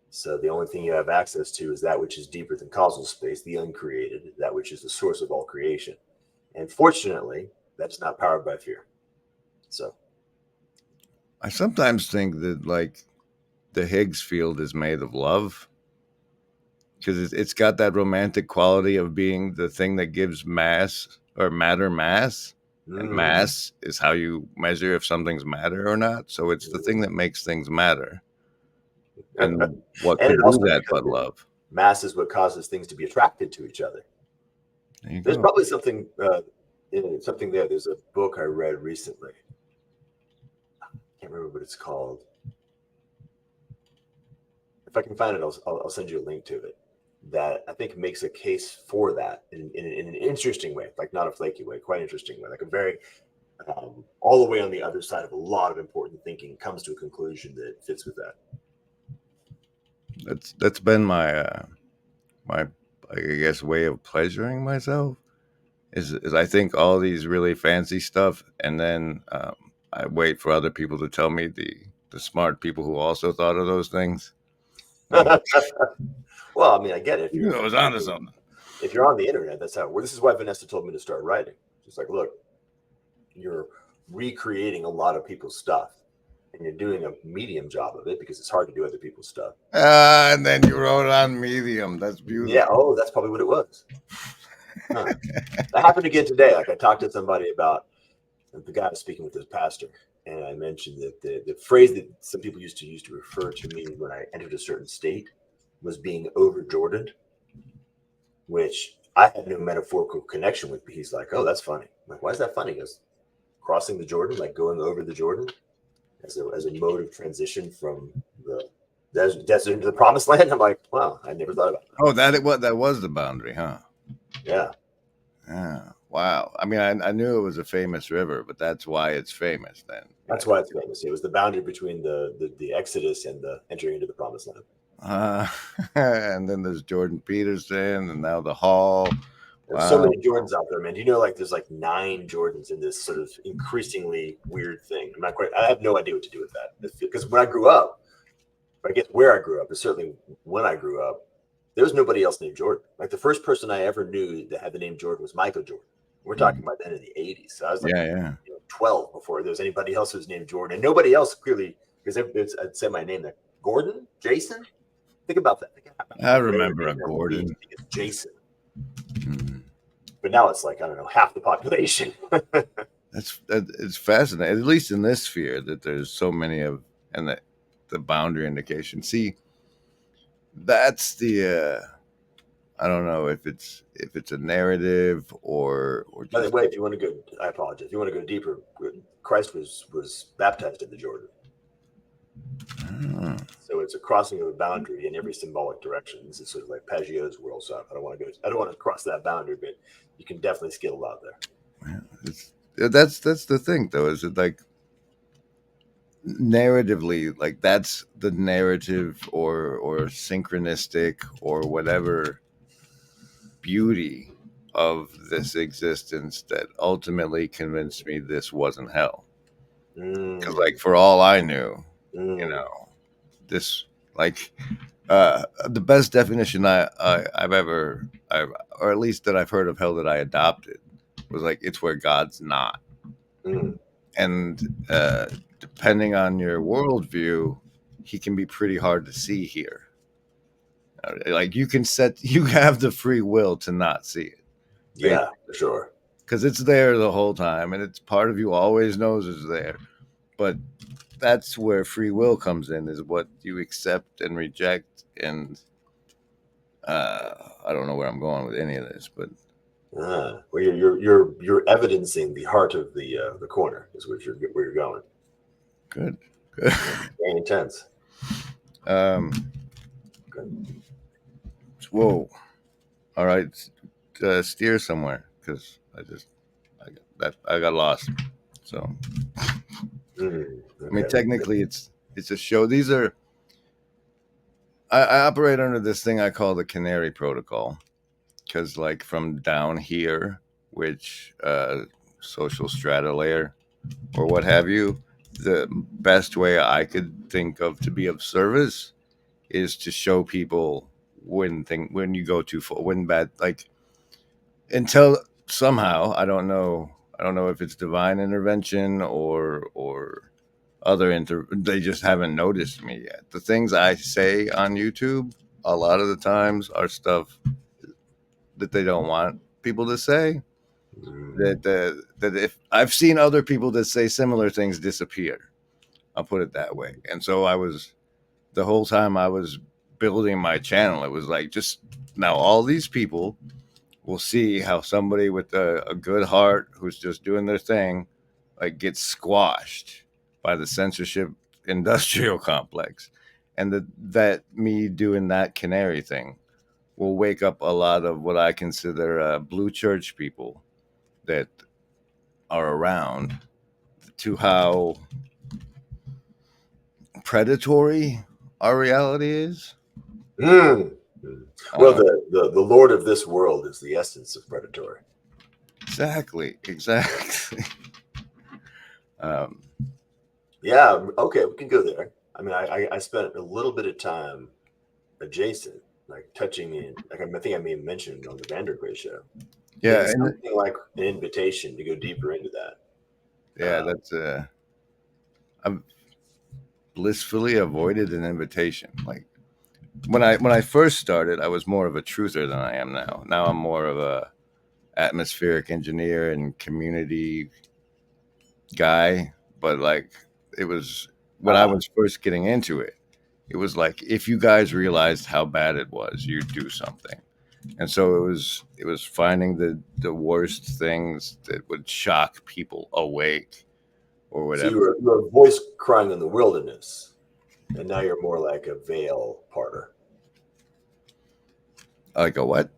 So the only thing you have access to is that which is deeper than causal space, the uncreated, that which is the source of all creation. And fortunately, that's not powered by fear. So I sometimes think that like the Higgs field is made of love, because it's got that romantic quality of being the thing that gives mass or matter mass. And mass is how you measure if something's matter or not. So it's the thing that makes things matter. And what could do that but love? Mass is what causes things to be attracted to each other. There's probably something there. There's a book I read recently. I can't remember what it's called. If I can find it, I'll send you a link to it. That I think makes a case for that in an interesting way, like not a flaky way, quite interesting way, like a very all the way on the other side of a lot of important thinking, comes to a conclusion that fits with that. That's been my I guess way of pleasuring myself is I think all these really fancy stuff, and then I wait for other people to tell me the smart people who also thought of those things. Well, I mean, I get it. I was onto something. If you're on the internet, that's how it works. This is why Vanessa told me to start writing. She's like, look, you're recreating a lot of people's stuff, and you're doing a medium job of it because it's hard to do other people's stuff. And then you wrote on Medium. That's beautiful. Yeah. Oh, that's probably what it was. Huh. That happened again today. Like I talked to somebody about the guy was speaking with his pastor, and I mentioned that the phrase that some people used to use to refer to me when I entered a certain state was being over Jordaned, which I had no metaphorical connection with. But he's like, "Oh, that's funny." I'm like, why is that funny? He goes, crossing the Jordan, like going over the Jordan, as a mode of transition from the desert into the promised land. I'm like, wow, I never thought about that. Oh, that was the boundary, huh? Yeah. Yeah. Wow. I mean, I knew it was a famous river, but that's why it's famous then. That's why it's famous. It was the boundary between the Exodus and the entering into the promised land. And then there's Jordan Peterson, and now the Hall. There's so many Jordans out there, man. Do you know, like, there's like 9 Jordans in this sort of increasingly weird thing. I have no idea what to do with that. Because when I grew up, I guess where I grew up, but certainly when I grew up, there was nobody else named Jordan. Like the first person I ever knew that had the name Jordan was Michael Jordan. We're talking about then in the 80s. So I was like 12 before there was anybody else who was named Jordan. And nobody else clearly, because I'd say my name there. Gordon? Jason? Think about that. I remember a Gordon. I think it's Jason. Mm-hmm. But now it's like, I don't know, half the population. It's fascinating, at least in this sphere, that there's so many of, and the boundary indication. See, that's the I don't know if it's a narrative or just... By the way, if you want to go, I apologize. If you want to go deeper, Christ was baptized in the Jordan. So it's a crossing of a boundary in every symbolic direction. This is sort of like Pageau's world. So I don't want to cross that boundary, but you can definitely skittle out there. Yeah, that's the thing, though. Is it like narratively, like that's the narrative or synchronistic or whatever beauty of this existence that ultimately convinced me this wasn't hell. Because like for all I knew, you know, this like the best definition I've ever, or at least that I've heard of hell that I adopted, was like it's where God's not. And depending on your worldview, he can be pretty hard to see here. Like you have the free will to not see it. Yeah, for sure. Because it's there the whole time, and it's part of you always knows is there. But that's where free will comes in, is what you accept and reject. And I don't know where I'm going with any of this, but Well, you're evidencing the heart of the corner is where you're going. good. Very intense. Whoa. All right. Steer somewhere, because I got lost. So Okay. I mean, technically, it's a show. These are I operate under this thing I call the Canary Protocol, because like from down here, which social strata layer or what have you, the best way I could think of to be of service is to show people when you go too far, when bad, like until somehow I don't know if it's divine intervention or they just haven't noticed me yet. The things I say on YouTube a lot of the times are stuff that they don't want people to say. That if I've seen other people that say similar things disappear, I'll put it that way. And so the whole time I was building my channel, it was like, just now all these people will see how somebody with a good heart who's just doing their thing, like, gets squashed by the censorship industrial complex. And that me doing that canary thing will wake up a lot of what I consider blue church people that are around, to how predatory our reality is. Well, the Lord of this world is the essence of predatory. Exactly. Yeah. Okay, we can go there. I mean, I spent a little bit of time adjacent, like touching in, like I think I may have mentioned on the Vandergray show. Yeah, and something like an invitation to go deeper into that. Yeah, that's I've blissfully avoided an invitation. Like when I first started, I was more of a truther than I am now. Now I'm more of a atmospheric engineer and community guy. But like, it was when I was first getting into it, it was like, if you guys realized how bad it was, you'd do something. And so it was finding the worst things that would shock people awake or whatever. So you were a voice crying in the wilderness, and now you're more like a veil parter. Like a what?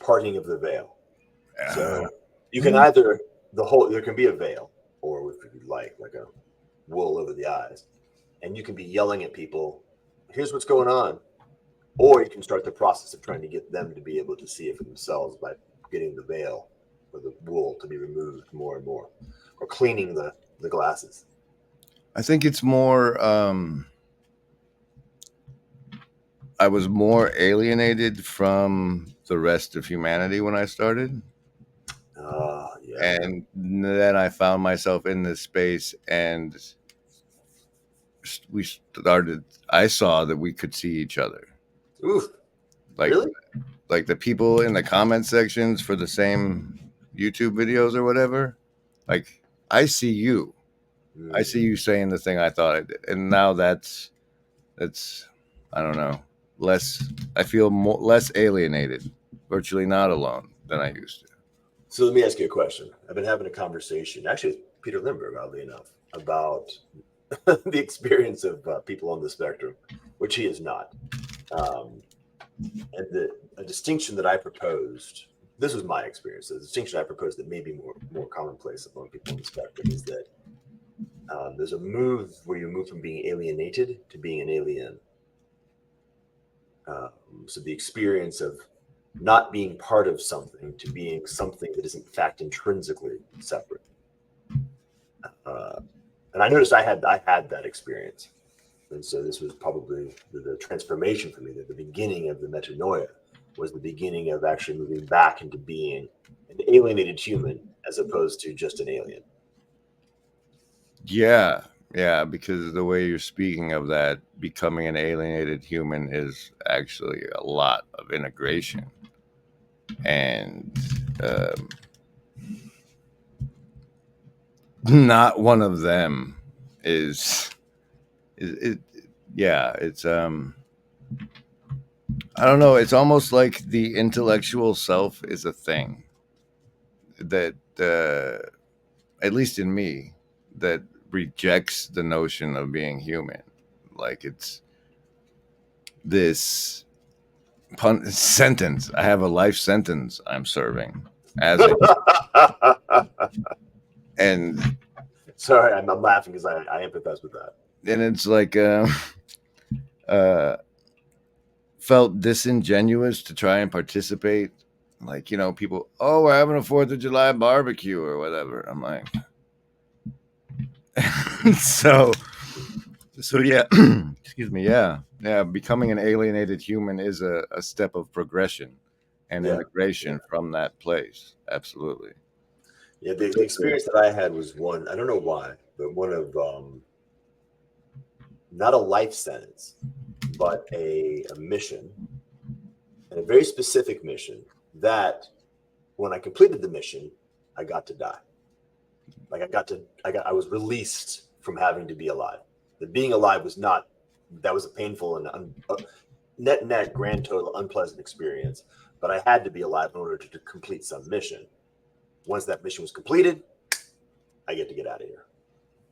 Parting of the veil. So you can either there can be a veil, or if you like a wool over the eyes, and you can be yelling at people, here's what's going on. Or you can start the process of trying to get them to be able to see it for themselves by getting the veil or the wool to be removed more and more, or cleaning the glasses. I think it's more I was more alienated from the rest of humanity when I started. Yeah. And then I found myself in this space, and I saw that we could see each other. Oof. Like, really? Like the people in the comment sections for the same YouTube videos or whatever. Like, I see you. I see you saying the thing I thought I did. And now that's I don't know, I feel less alienated, virtually not alone, than I used to. So let me ask you a question. I've been having a conversation, actually with Peter Lindbergh, oddly enough, about the experience of people on the spectrum, which he is not. And a distinction that I proposed, this was my experience, the distinction I proposed that may be more commonplace among people on the spectrum is that there's a move where you move from being alienated to being an alien. So the experience of not being part of something to being something that is in fact intrinsically separate. And I noticed I had that experience. And so this was probably the transformation for me, that the beginning of the metanoia was the beginning of actually moving back into being an alienated human as opposed to just an alien. Yeah. Yeah, because the way you're speaking of that, becoming an alienated human is actually a lot of integration. And not one of them is it. Yeah, it's I don't know. It's almost like the intellectual self is a thing that, at least in me, that rejects the notion of being human. Like it's this sentence. I have a life sentence I'm serving as a, and Sorry, I'm laughing because I empathize with that. and it's like uh, felt disingenuous to try and participate. Like, people, oh, we're having a 4th of July barbecue or whatever. I'm like, so yeah, excuse me, yeah. Becoming an alienated human is a step of progression and Yeah, integration from that place. Absolutely. yeah. The experience that I had was one. I don't know why, but one of not a life sentence, but a mission, and a very specific mission that when I completed the mission, I got to die. Like I was released from having to be alive. That being alive was not, that was a painful and net grand total unpleasant experience, but I had to be alive in order to complete some mission. Once that mission was completed, I get to get out of here.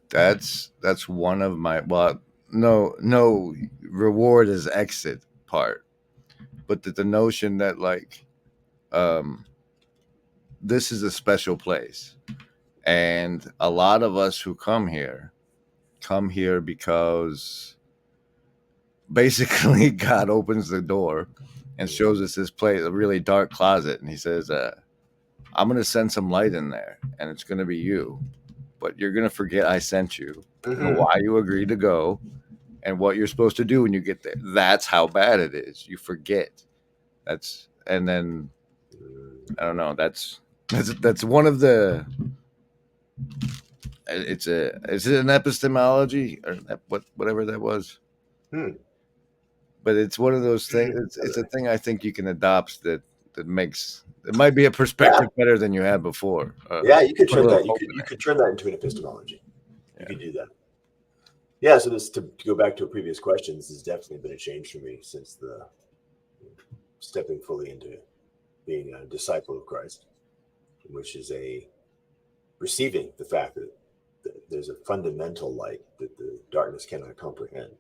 That's one of my, well, no reward is exit part, but the notion that, like, um this is a special place, and a lot of us who come here because basically God opens the door and shows us this place, a really dark closet, and he says, I'm going to send some light in there, and it's going to be you, but you're going to forget I sent you, and why you agreed to go, and what you're supposed to do when you get there. That's how bad it is. You forget. And then I don't know. That's one of the. Is it an epistemology or whatever that was? But it's one of those things. It's a thing I think you can adopt that makes it might be a perspective better than you had before. Yeah, you could turn that. You could turn that into an epistemology. You could do that. Yeah. So this, to go back to a previous question, this has definitely been a change for me since the stepping fully into being a disciple of Christ, which is a receiving the fact that there's a fundamental light that the darkness cannot comprehend,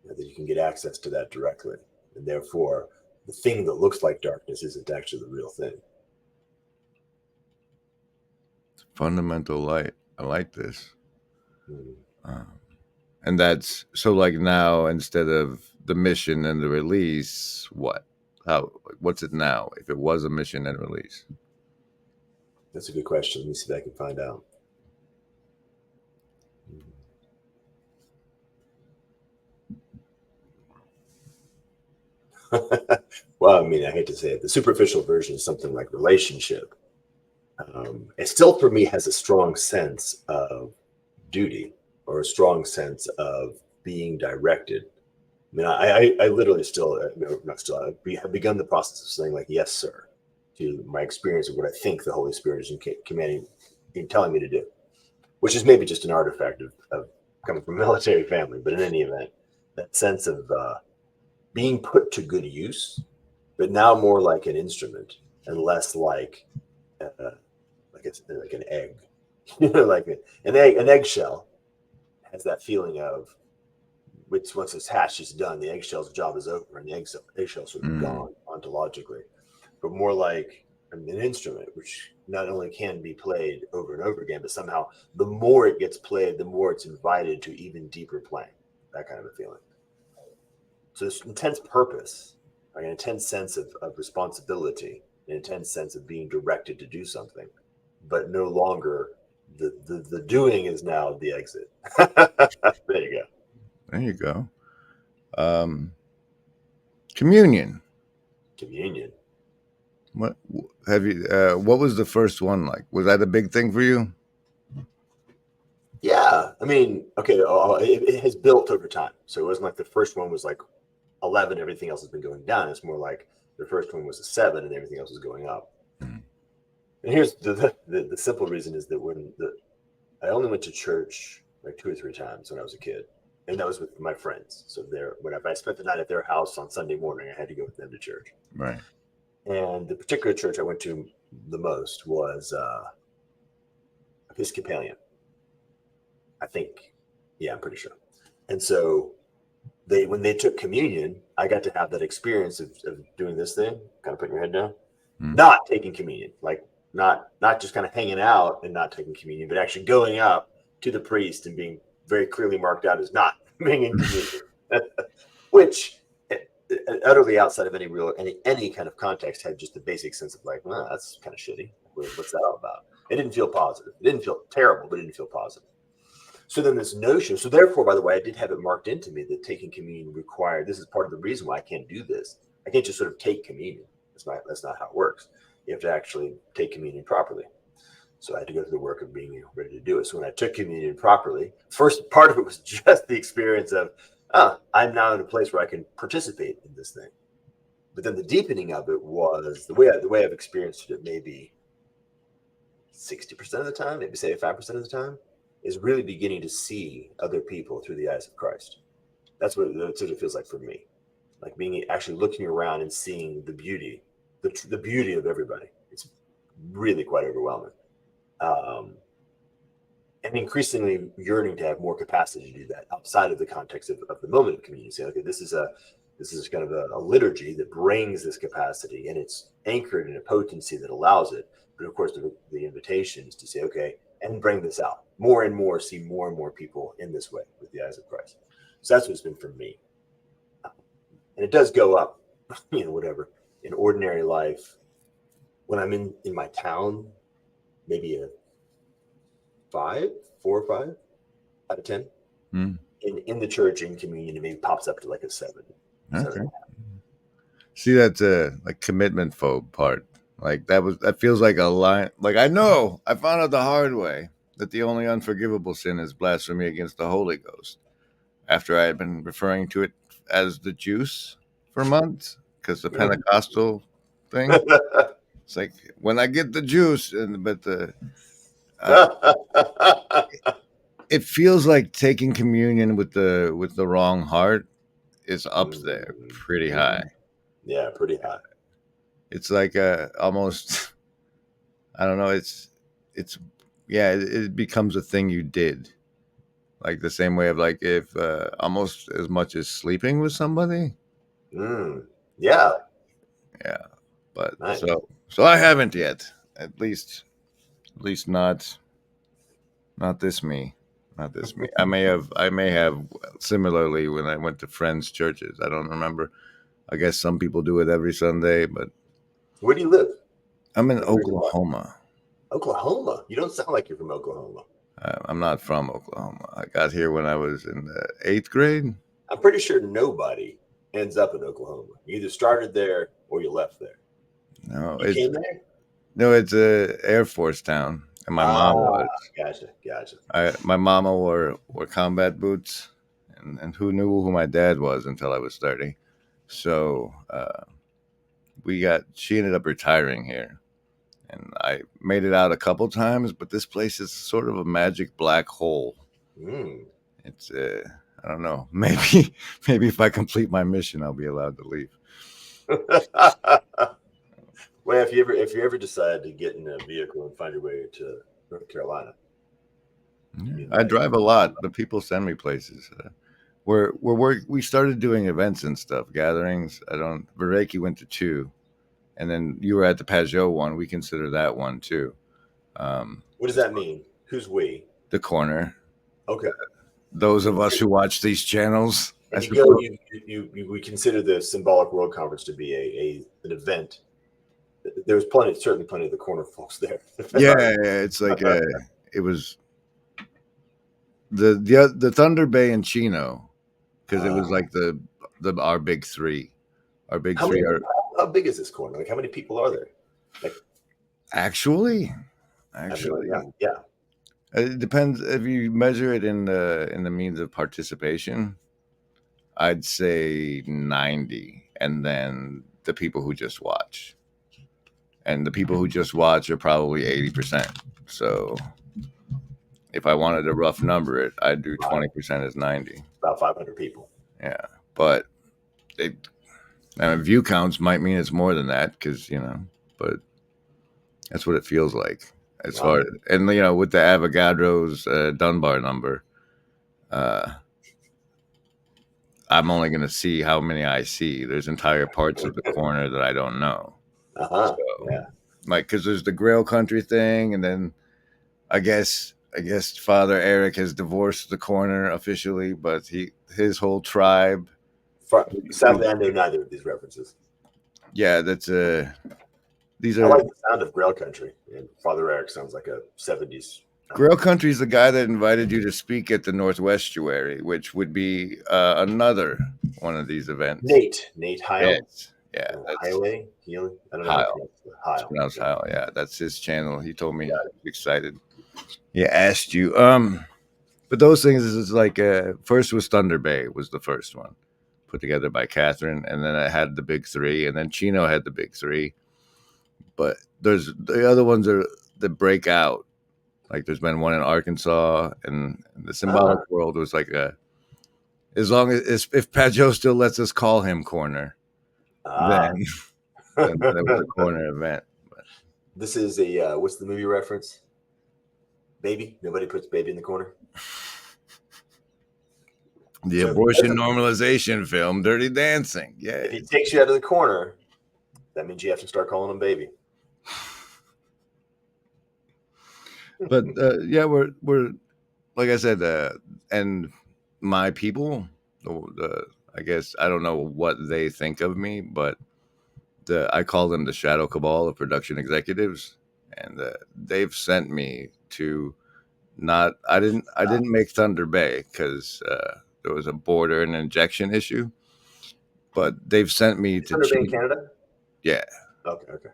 that you can get access to that directly, and therefore the thing that looks like darkness isn't actually the real thing. Fundamental light. I like this. And that's so, like, now instead of the mission and the release, what's it now if it was a mission and release? That's a good question. Let me see if I can find out. Well, I mean, I hate to say it, the superficial version is something like relationship. It still, for me, has a strong sense of duty or a strong sense of being directed. I mean, I literally still, not still, I have begun the process of saying, like, yes, sir, to my experience of what I think the Holy Spirit is commanding, telling me to do, which is maybe just an artifact of coming from a military family. But in any event, that sense of being put to good use, but now more like an instrument and less like an egg. Like an eggshell has that feeling of, which once it's hatched, it's done. The eggshell's job is over, and the eggshell's sort of gone ontologically. But more like an instrument, which not only can be played over and over again, but somehow the more it gets played, the more it's invited to even deeper playing. That kind of a feeling. So this intense purpose, like an intense sense of responsibility, an intense sense of being directed to do something, but no longer the doing is now the exit. There you go. There you go. Communion. Communion. What have you? What was the first one like? Was that a big thing for you? Yeah, I mean, okay, it has built over time. So it wasn't like the first one was like 11, everything else has been going down. It's more like the first one was a 7 and everything else was going up. Mm. And here's the simple reason is that I only went to church like 2 or 3 times when I was a kid, and that was with my friends. So whenever I spent the night at their house on Sunday morning, I had to go with them to church. Right. And the particular church I went to the most was Episcopalian. I think, yeah, I'm pretty sure. And so when they took communion, I got to have that experience of doing this thing, kind of putting your head down, not taking communion, like not just kind of hanging out and not taking communion, but actually going up to the priest and being very clearly marked out as not being in communion, which utterly outside of any kind of context had just the basic sense of like, well, that's kind of shitty. What's that all about? It didn't feel positive. It didn't feel terrible, but it didn't feel positive. So then this notion, so therefore, by the way, I did have it marked into me that taking communion required, this is part of the reason why I can't do this. I can't just sort of take communion. That's not how it works. You have to actually take communion properly. So I had to go through the work of being ready to do it. So when I took communion properly, first part of it was just the experience of, I'm now in a place where I can participate in this thing. But then the deepening of it was the way I've experienced it, maybe 60% of the time, maybe 75% of the time, is really beginning to see other people through the eyes of Christ. That's what it sort of feels like for me, like being actually looking around and seeing the beauty, the beauty of everybody. It's really quite overwhelming, and increasingly yearning to have more capacity to do that outside of the context of the moment of community. Say, okay, this is kind of a liturgy that brings this capacity, and it's anchored in a potency that allows it. But of course, the invitation is to say, okay, and bring this out more and more, see more and more people in this way with the eyes of Christ. So that's what it's been for me. And it does go up, whatever, in ordinary life. When I'm in my town, maybe a 4 or 5 out of 10. In the church, in communion, it maybe pops up to like a 7. Okay. See, that's like commitment phobe part. Like that feels like a line. Like I found out the hard way that the only unforgivable sin is blasphemy against the Holy Ghost. After I had been referring to it as the juice for months, because the Pentecostal thing, it's like when I get the juice, it feels like taking communion with the wrong heart is up there pretty high. Yeah, pretty high. It's like almost, I don't know. It becomes a thing you did, like the same way of like if almost as much as sleeping with somebody. Yeah. But nice. so I haven't yet. At least not this me. Not this me. I may have similarly when I went to friends' churches. I don't remember. I guess some people do it every Sunday, but where do you live? I'm in Oklahoma. Oklahoma? You don't sound like you're from Oklahoma. I'm not from Oklahoma. I got here when I was in the 8th grade. I'm pretty sure nobody ends up in Oklahoma. You either started there or you left there. No, you came there? No, it's a Air Force town, and my mom was. Gotcha. My mama wore combat boots, and who knew who my dad was until I was 30. So she ended up retiring here, and I made it out a couple times, but this place is sort of a magic black hole. It's I don't know. Maybe if I complete my mission, I'll be allowed to leave. Well, if you ever decide to get in a vehicle and find your way to North Carolina, I drive a lot, but people send me places. We started doing events and stuff, gatherings. Vereki went to 2, and then you were at the Pajot one. We consider that one too. What does that mean? Who's we? The corner. Okay. Those of us who watch these channels. And we consider the Symbolic World Conference to be an event. There was certainly plenty of the corner folks there. Yeah, it's like it was the Thunder Bay and Chino, because it was like our big three. Our big three are. How big is this corner? Like, how many people are there? Like, actually, yeah. It depends if you measure it in the means of participation. I'd say 90, and then the people who just watch, and the people who just watch are probably 80%. So if I wanted to rough number it, I'd do 20% as 90. About 500 people. Yeah, but it, view counts might mean it's more than that because but that's what it feels like as far and with the Avogadro's Dunbar number. I'm only going to see how many I see. There's entire parts of the corner that I don't know. So, Yeah. like, because there's the Grail Country thing, and then I guess Father Eric has divorced the corner officially, but his whole tribe. Sadly, I know neither of these references. Yeah, that's these I are. like the sound of Grail Country, and Father Eric sounds like a 70s. Grail Country is the guy that invited you to speak at the Northwestuary, which would be another one of these events. Nate Heil. Yes. Yeah, Highway Healing. I don't know. Heil. It's pronounced Heil. Yeah, that's his channel. He told me he was excited. He asked you. But those things is like first was Thunder Bay was the first one put together by Catherine, and then I had the big three, and then Chino had the big three. But there's the other ones that break out. Like there's been one in Arkansas, and the Symbolic World was like as long as if Pajot still lets us call him corner, then it was a corner event. But. This is a what's the movie reference? Baby. Nobody puts baby in the corner. The abortion normalization film, Dirty Dancing. Yeah. If he takes you out of the corner, that means you have to start calling him baby. But yeah, we're like I said, and my people, I guess I don't know what they think of me, but I call them the Shadow Cabal of production executives, and they've sent me to I didn't make Thunder Bay because there was a border and injection issue, but they've sent me to Thunder Bay in Canada. Yeah. Okay.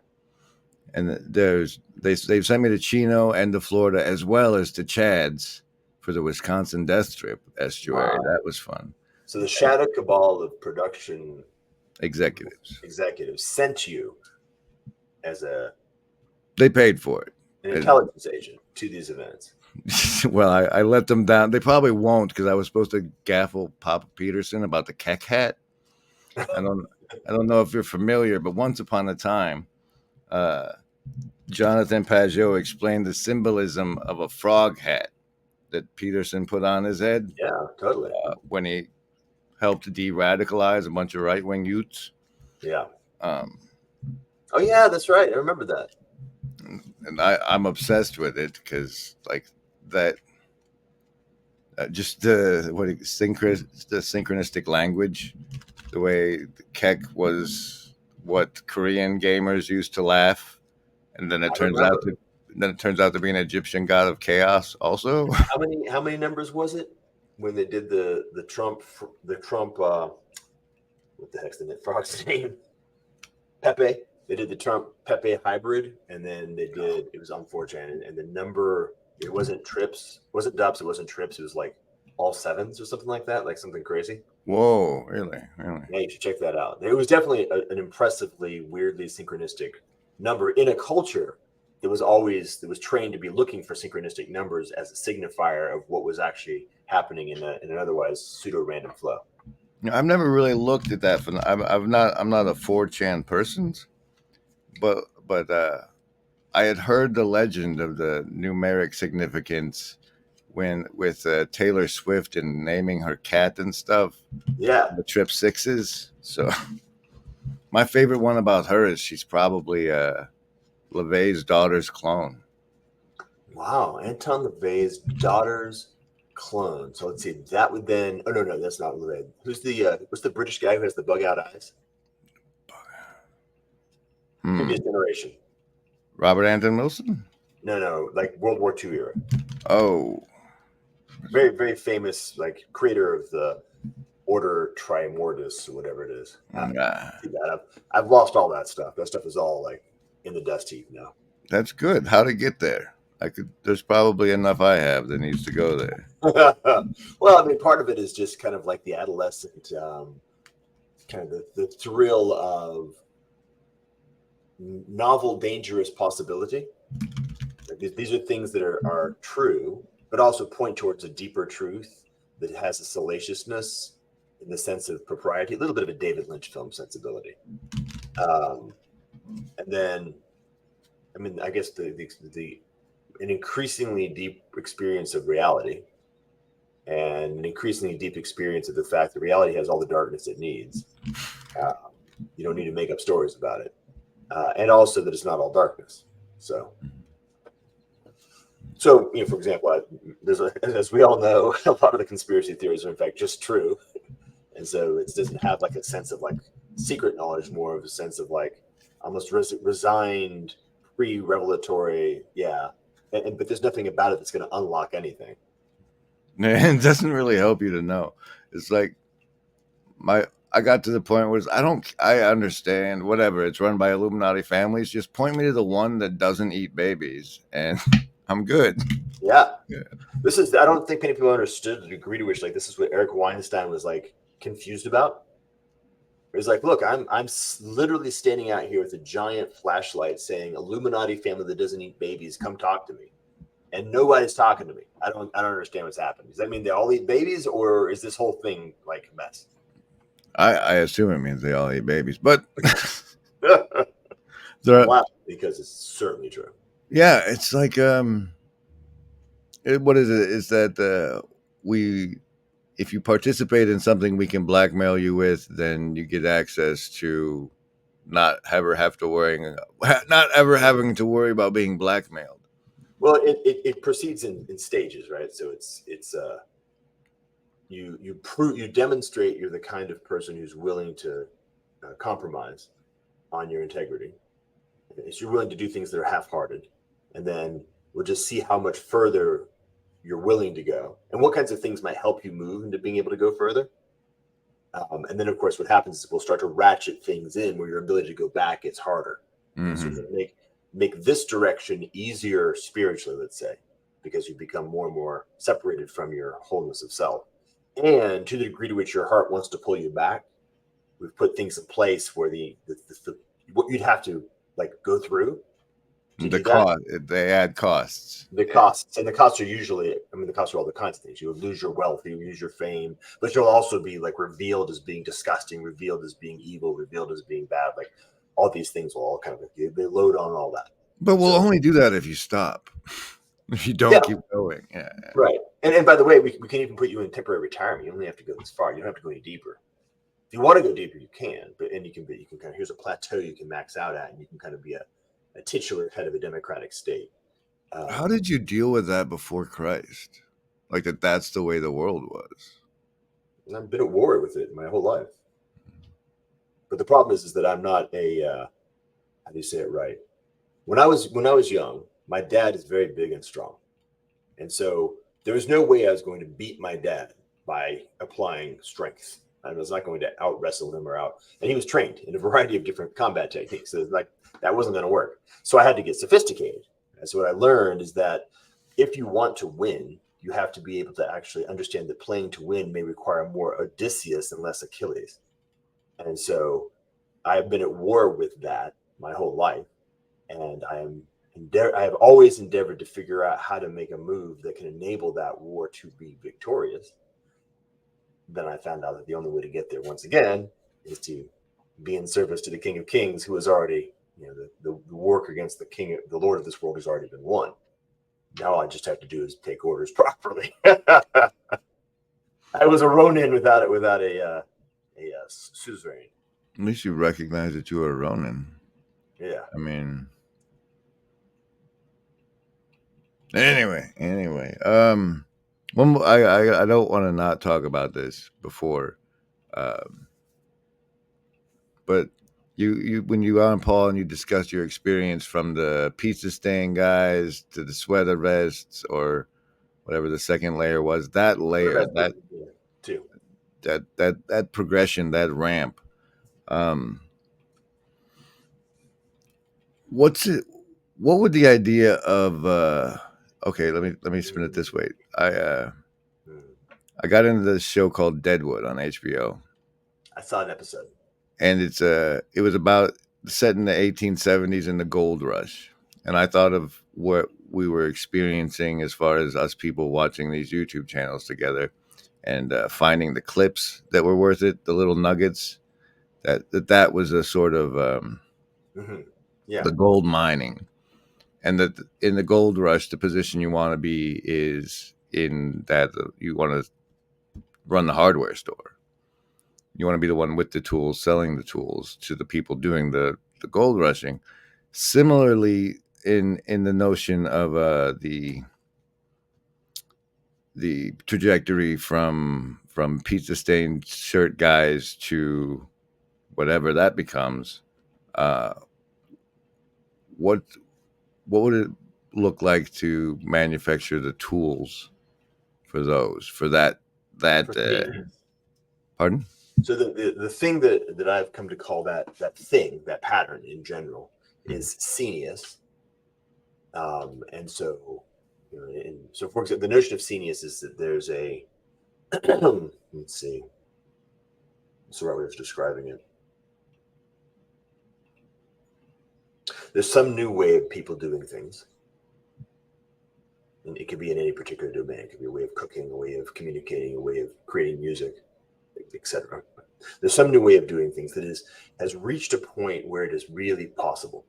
And they've sent me to Chino and to Florida as well as to Chad's for the Wisconsin Death Strip estuary. Wow. That was fun. So the Shadow Cabal of production executives sent you as they paid for it. An intelligence agent to these events. Well, I let them down. They probably won't because I was supposed to gaffle Papa Peterson about the Keck hat. I don't know if you're familiar, but once upon a time, Jonathan Pajot explained the symbolism of a frog hat that Peterson put on his head. Yeah, totally. When he helped de-radicalize a bunch of right-wing youths. Yeah. Oh, yeah, that's right. I remember that. And I'm obsessed with it because, like, that just the synchronistic language, the way the Keck was what Korean gamers used to laugh, and then it turns out to be an Egyptian god of chaos. Also, how many numbers was it when they did the Trump what the heck's the frog's name? Pepe. They did the Trump Pepe hybrid, and then they did it was on 4chan, and the number it wasn't trips, wasn't dubs, it wasn't trips, it was like all sevens or something like that, like something crazy. Whoa, really? Yeah, you should check that out. It was definitely an impressively, weirdly synchronistic number in a culture that was trained to be looking for synchronistic numbers as a signifier of what was actually happening in an otherwise pseudo-random flow. I've never really looked at that. I'm not a 4chan person, but I had heard the legend of the numeric significance with Taylor Swift and naming her cat and stuff. Yeah, the Trip Sixes. So my favorite one about her is she's probably LaVey's daughter's clone. Wow, Anton LaVey's daughter's clone. So let's see. That would then. Oh no, that's not LaVey. Who's what's the British guy who has the bug-out eyes? Previous generation. Robert Anton Wilson? No, like World War II era. Oh. Very, very famous, like creator of the Order Trimortis or whatever it is. I've lost all that stuff. That stuff is all like in the dust heap now. That's good. How to get there? There's probably enough I have that needs to go there. Well, I mean, part of it is just kind of like the adolescent, kind of the thrill of novel, dangerous possibility. Like these are things that are true, but also point towards a deeper truth that has a salaciousness in the sense of propriety, a little bit of a David Lynch film sensibility. And then, I mean, I guess an increasingly deep experience of reality and an increasingly deep experience of the fact that reality has all the darkness it needs. You don't need to make up stories about it. And also that it's not all darkness. So, for example, as we all know, a lot of the conspiracy theories are in fact just true. And so it doesn't have like a sense of like secret knowledge, more of a sense of like almost resigned, pre-revelatory, yeah. But there's nothing about it that's going to unlock anything. It doesn't really help you to know. It's like I got to the point where I understand whatever. It's run by Illuminati families. Just point me to the one that doesn't eat babies, and I'm good. Yeah. I don't think many people understood the degree to which like this is what Eric Weinstein was like confused about. It's like, look, I'm literally standing out here with a giant flashlight saying, Illuminati family that doesn't eat babies, come talk to me. And nobody's talking to me. I don't understand what's happening. Does that mean they all eat babies, or is this whole thing like a mess? I assume it means they all eat babies, but wow, because it's certainly true. Yeah, it's like what is it? Is that if you participate in something we can blackmail you with, then you get access to not ever having to worry about being blackmailed. Well, it proceeds in stages, right? So it's you demonstrate you're the kind of person who's willing to compromise on your integrity. So you're willing to do things that are half-hearted, and then we'll just see how much further you're willing to go, and what kinds of things might help you move into being able to go further. And then, of course, what happens is we'll start to ratchet things in where your ability to go back gets harder. Mm-hmm. So we're make this direction easier spiritually, let's say, because you become more and more separated from your wholeness of self. And to the degree to which your heart wants to pull you back, we've put things in place where what you'd have to like go through. They add costs. The costs are usually, the costs are all the kinds of things. You would lose your wealth, you would lose your fame, but you'll also be like revealed as being disgusting, revealed as being evil, revealed as being bad. Like all these things will all kind of they load on all that. But we'll only do that if you stop. If you don't keep going, yeah. Right. And by the way, we can even put you in temporary retirement. You only have to go this far. You don't have to go any deeper. If you want to go deeper, you can. You can kind of, here's a plateau you can max out at, and you can kind of be a titular head of a democratic state. How did you deal with that before Christ? Like that's the way the world was. I've been at war with it my whole life. But the problem is that I'm not how do you say it right? When I was young, my dad is very big and strong. And so there was no way I was going to beat my dad by applying strength. I was not going to out wrestle him and he was trained in a variety of different combat techniques. So like that wasn't going to work. So I had to get sophisticated. And so what I learned is that if you want to win, you have to be able to actually understand that playing to win may require more Odysseus and less Achilles. And so I've been at war with that my whole life. And I have always endeavored to figure out how to make a move that can enable that war to be victorious. Then I found out that the only way to get there, once again, is to be in service to the King of Kings, who has already, the work against the Lord of this world has already been won. Now all I just have to do is take orders properly. I was a Ronin without a suzerain. At least you recognize that you were a Ronin. Yeah. I mean. Anyway, I don't want to not talk about this before, but you when you on Paul and you discussed your experience from the pizza stand guys to the sweater vests or whatever the second layer was, that layer that progression, that ramp, what would the idea of okay, let me spin it this way. I Hmm. I got into this show called Deadwood on HBO, I saw an episode. and it was about set in the 1870s in the gold rush, and I thought of what we were experiencing as far as us people watching these YouTube channels together, and finding the clips that were worth it, the little nuggets. That was a sort of Hmm. Yeah. the gold mining, and that in the gold rush, the position you want to be is in that you want to run the hardware store. You want to be the one with the tools, selling the tools to the people doing the gold rushing. Similarly, in the notion of the trajectory from pizza stained shirt guys to whatever that becomes, uh, what what would it look like to manufacture the tools for those for that For things. pardon? So the thing that I've come to call that thing, that pattern in general, is Senius. And so, so for example, the notion of Senius is that there's a let's see, what's the right way of describing it? There's some new way of people doing things, and it could be in any particular domain. It could be a way of cooking, a way of communicating, a way of creating music, etc. There's some new way of doing things that has reached a point where it is really possible,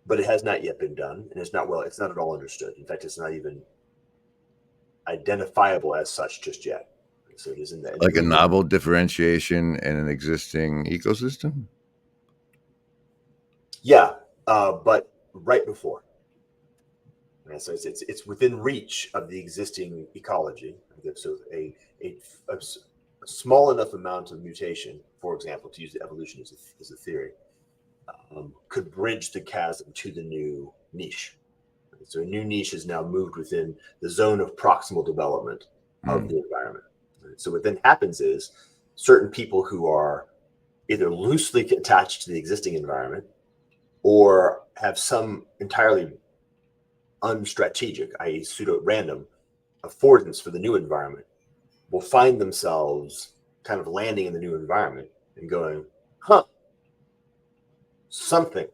but it has not yet been done, and it's not at all understood. In fact, it's not even identifiable as such just yet. So it is in the Like a movement. novel differentiation in an existing ecosystem? Yeah, but right before. And so it's within reach of the existing ecology. So a small enough amount of mutation, for example, to use the evolution as a theory, could bridge the chasm to the new niche. So a new niche is now moved within the zone of proximal development of the environment. So what then happens is certain people who are either loosely attached to the existing environment or have some entirely unstrategic, i.e., pseudo random affordance for the new environment will find themselves kind of landing in the new environment and going, huh, something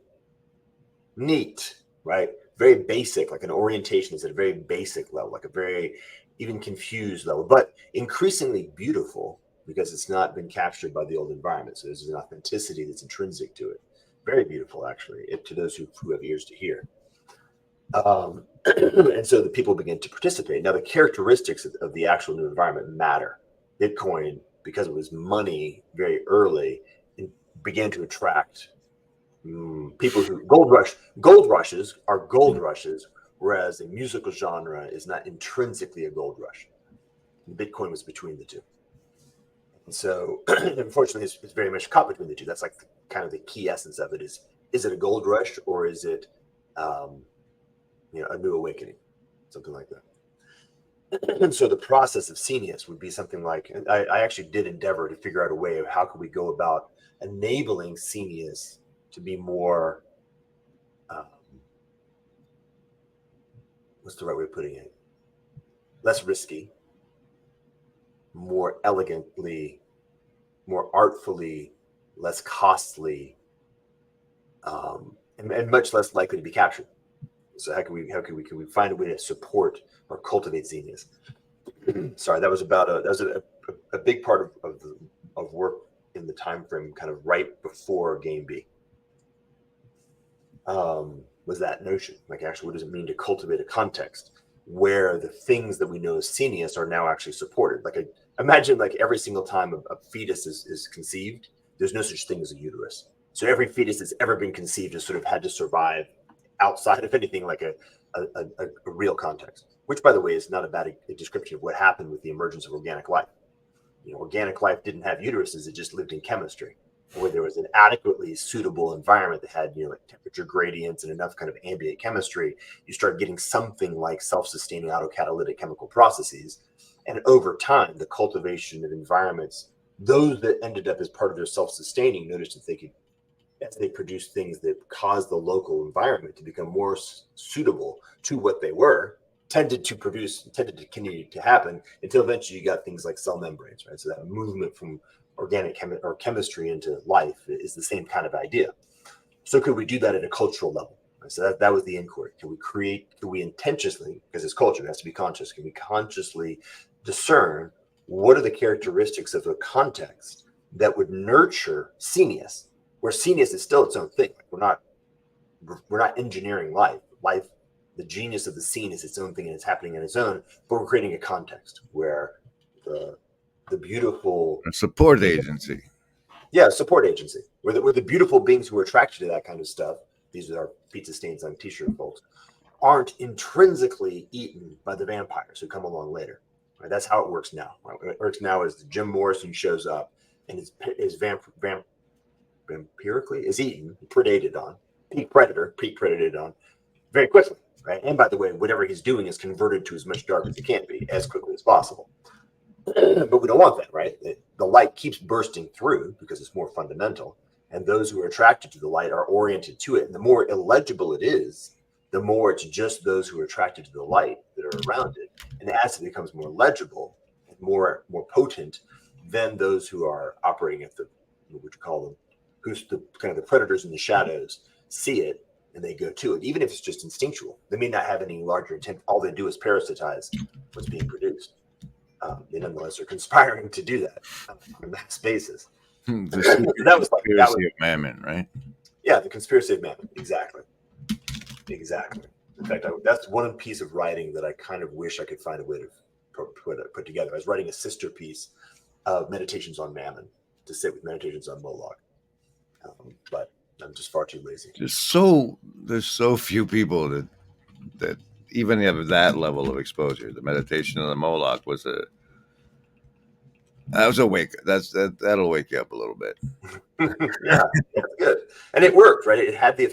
neat, right? Very basic, like an orientation is at a very basic level, like a very even confused level, but increasingly beautiful because it's not been captured by the old environment. So there's an authenticity that's intrinsic to it. Very beautiful, actually, to those who have ears to hear. And so the people begin to participate. Now, the characteristics of the actual new environment matter. Bitcoin, because it was money very early, began to attract people who gold rushes are gold rushes, whereas a musical genre is not intrinsically a gold rush. Bitcoin was between the two. And so unfortunately it's very much caught between the two. That's like kind of the key essence of it is it a gold rush or is it a new awakening, something like that. And so the process of Senius would be something like, and I actually did endeavor to figure out a way of how could we go about enabling Senius to be more, what's the right way of putting it? Less risky, more elegantly, more artfully, less costly, and much less likely to be captured. So how can we find a way to support or cultivate Senius? Sorry, that was a big part of work in the time frame, kind of right before Game B. Was that notion, like actually, what does it mean to cultivate a context where the things that we know as Senius are now actually supported? Like, imagine like every single time a fetus is conceived, there's no such thing as a uterus. So every fetus that's ever been conceived has sort of had to survive outside of anything like a real context, which, by the way, is not a bad description of what happened with the emergence of organic life. Organic life didn't have uteruses; it just lived in chemistry, where there was an adequately suitable environment that had like temperature gradients and enough kind of ambient chemistry. You start getting something like self-sustaining autocatalytic chemical processes, and over time, the cultivation of environments, those that ended up as part of their self-sustaining, noticed that they could as they produce things that cause the local environment to become more suitable to what they were, tended to continue to happen until eventually you got things like cell membranes, right? So that movement from organic chemistry into life is the same kind of idea. So could we do that at a cultural level? So that was the inquiry. Can we intentionally, because it's culture, it has to be conscious, can we consciously discern what are the characteristics of a context that would nurture Senius, where Senius is still its own thing. Like we're not engineering life. Life, the genius of the scene is its own thing and it's happening on its own, but we're creating a context where the beautiful A support agency. Yeah, support agency. Where the beautiful beings who are attracted to that kind of stuff, these are pizza stains on t-shirt folks, aren't intrinsically eaten by the vampires who come along later. Right? That's how it works now. Right? What it works now is Jim Morrison shows up and is vampirically is eaten, predated on, peak predated on very quickly. Right? And by the way, whatever he's doing is converted to as much dark as it can be as quickly as possible. But we don't want that, right? The light keeps bursting through because it's more fundamental, and those who are attracted to the light are oriented to it. And the more illegible it is, the more it's just those who are attracted to the light that are around it. And as it becomes more legible and more potent, then those who are operating at the, what would you call them, who's the kind of the predators in the shadows, see it and they go to it, even if it's just instinctual. They may not have any larger intent. All they do is parasitize what's being produced. They nonetheless are conspiring to do that on a mass basis. That was conspiracy of Mammon, right? Yeah, the conspiracy of Mammon. Exactly. In fact, that's one piece of writing that I kind of wish I could find a way to put together. I was writing a sister piece of Meditations on Mammon to sit with Meditations on Moloch, but I'm just far too lazy. There's so few people that even have that level of exposure. The Meditation on the Moloch was a wake. That'll wake you up a little bit. Yeah, that's good, and it worked, right? It had the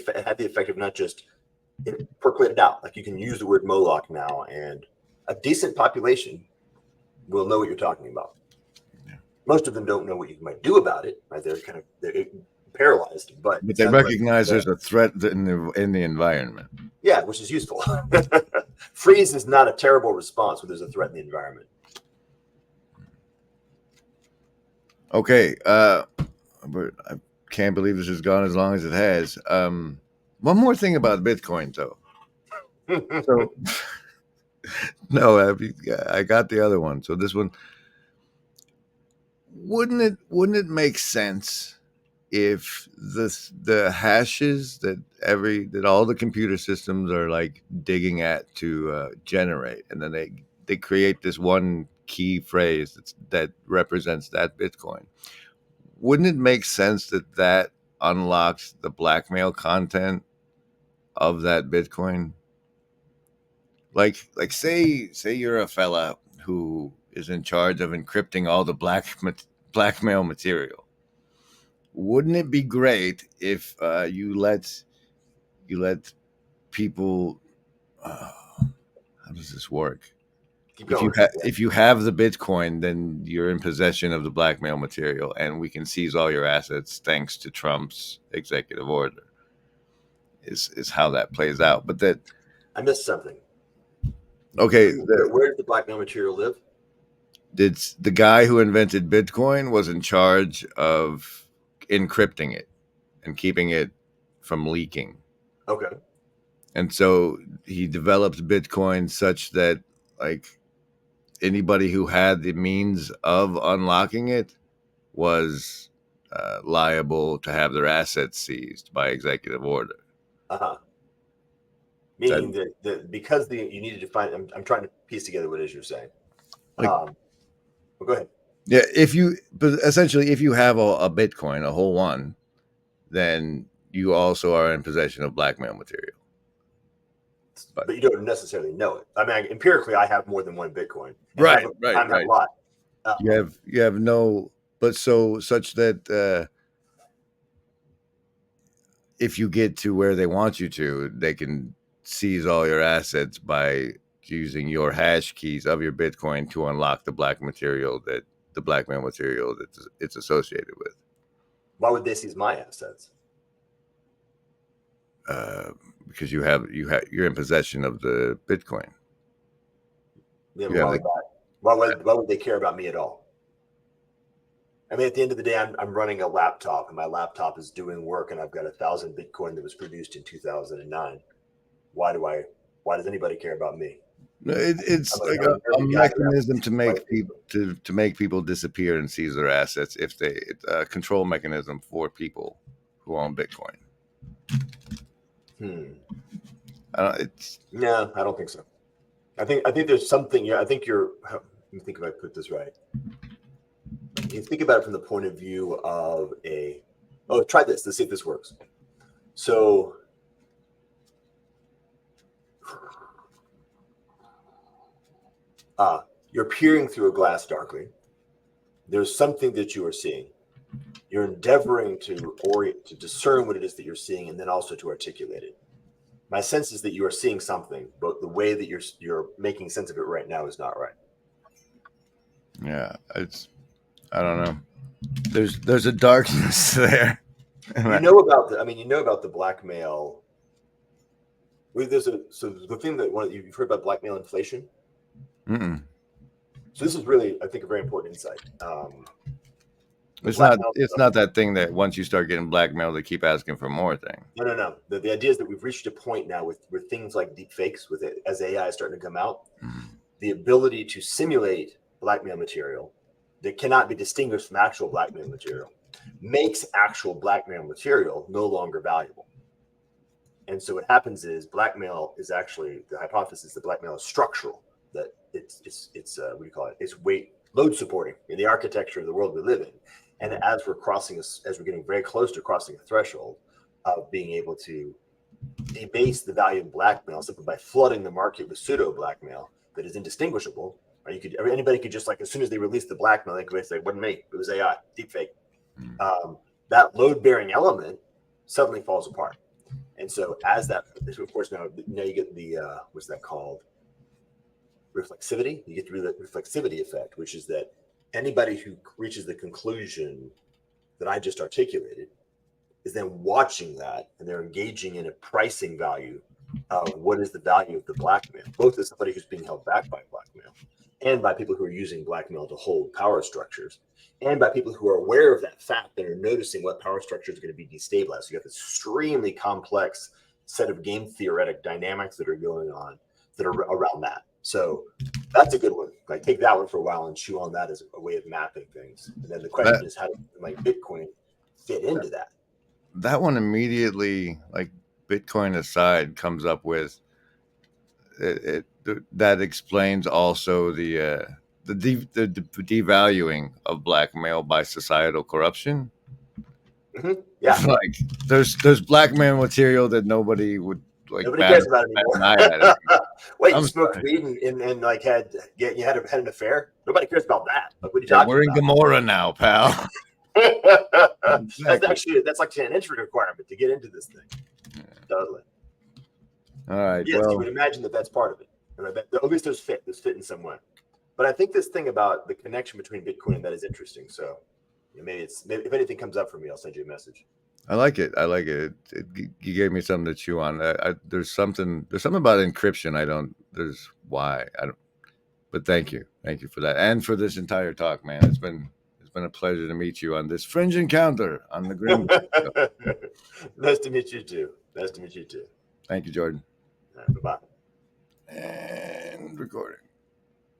effect of not just it percolated out. Like you can use the word Moloch now, and a decent population will know what you're talking about. Yeah. Most of them don't know what you might do about it, right? They're paralyzed, but they recognize there's a threat in the environment. Yeah, which is useful. Freeze is not a terrible response when there's a threat in the environment. Okay, but I can't believe this has gone as long as it has. One more thing about Bitcoin, though. So, no, I got the other one. So this one, wouldn't it make sense if the hashes that all the computer systems are like digging at to generate, and then they create this one key phrase that represents that Bitcoin? Wouldn't it make sense that unlocks the blackmail content of that Bitcoin? Like say you're a fella who is in charge of encrypting all the blackmail material. Wouldn't it be great if you let people? How does this work? If you have the Bitcoin, then you're in possession of the blackmail material, and we can seize all your assets thanks to Trump's executive order. Is how that plays out. But that I missed something. Okay, where did the blackmail material live? The guy who invented Bitcoin was in charge of encrypting it and keeping it from leaking. Okay. And so he developed Bitcoin such that like anybody who had the means of unlocking it was liable to have their assets seized by executive order. Meaning that because you needed to find, I'm trying to piece together what it is you're saying. Well, go ahead. Yeah, but essentially, if you have a Bitcoin, a whole one, then you also are in possession of blackmail material. But you don't necessarily know it. I mean, empirically, I have more than one Bitcoin. Right. I'm a lot. You have no, but such that if you get to where they want you to, they can seize all your assets by using your hash keys of your Bitcoin to unlock the blackmail material that it's associated with. Why would they seize my assets? because you're in possession of the Bitcoin. Yeah, but why would they care about me at all? I mean, at the end of the day, I'm running a laptop, and my laptop is doing work, and I've got 1,000 Bitcoin that was produced in 2009. Why does anybody care about me? It's like a mechanism to make people disappear and seize their assets. It's a control mechanism for people who own Bitcoin. No, I don't think so. I think there's something. Yeah, I think you're. Let me think if I put this right. You think about it from the point of view of try this. Let's see if this works. So, you're peering through a glass darkly. There's something that you are seeing. You're endeavoring to discern what it is that you're seeing, and then also to articulate it. My sense is that you are seeing something, but the way that you're making sense of it right now is not right. Yeah, I don't know. There's a darkness there. You know about the blackmail. So the thing that you've heard about blackmail inflation. Mm-mm. So this is really, I think, a very important insight. It's not that thing that once you start getting blackmailed, they keep asking for more thing. No. The idea is that we've reached a point now with things like deep fakes, as AI is starting to come out, the ability to simulate blackmail material that cannot be distinguished from actual blackmail material makes actual blackmail material no longer valuable. And so what happens is blackmail is actually, the hypothesis that blackmail is structural, that it's what do you call it? It's load supporting in the architecture of the world we live in. And as we're getting very close to crossing a threshold of being able to debase the value of blackmail simply by flooding the market with pseudo blackmail that is indistinguishable. Or anybody could just, like, as soon as they release the blackmail, they could say, "It wasn't me, it was AI, deepfake." That load-bearing element suddenly falls apart. And so as that, of course, now you get the what's that called? Reflexivity. You get the reflexivity effect, which is that anybody who reaches the conclusion that I just articulated is then watching that, and they're engaging in a pricing value of what is the value of the blackmail, both as somebody who's being held back by blackmail and by people who are using blackmail to hold power structures, and by people who are aware of that fact and are noticing what power structure is going to be destabilized. So you have this extremely complex set of game theoretic dynamics that are going on that are around that. So that's a good one. Like, take that one for a while and chew on that as a way of mapping things. And then the question is, how does Bitcoin fit into that? That one immediately, like, Bitcoin aside, comes up with that explains also the devaluing of blackmail by societal corruption. Mm-hmm. Yeah, like there's blackmail material that nobody would like. Nobody cares about it anymore. Wait, you smoked weed and like had an affair? Nobody cares about that. Like, what are you talking about? We're in Gomorrah now, pal. That's like an entry requirement to get into this thing. Yeah. Totally. All right. Yes, you would imagine that's part of it. At least there's fit in some way. But I think this thing about the connection between Bitcoin and that is interesting. So maybe if anything comes up for me, I'll send you a message. I like it. You gave me something to chew on. There's something about encryption. But thank you for that, and for this entire talk, man. It's been a pleasure to meet you on this Fringe encounter on the Grimgriz. Nice to meet you too. Thank you, Jordan. All right, bye-bye. And recording.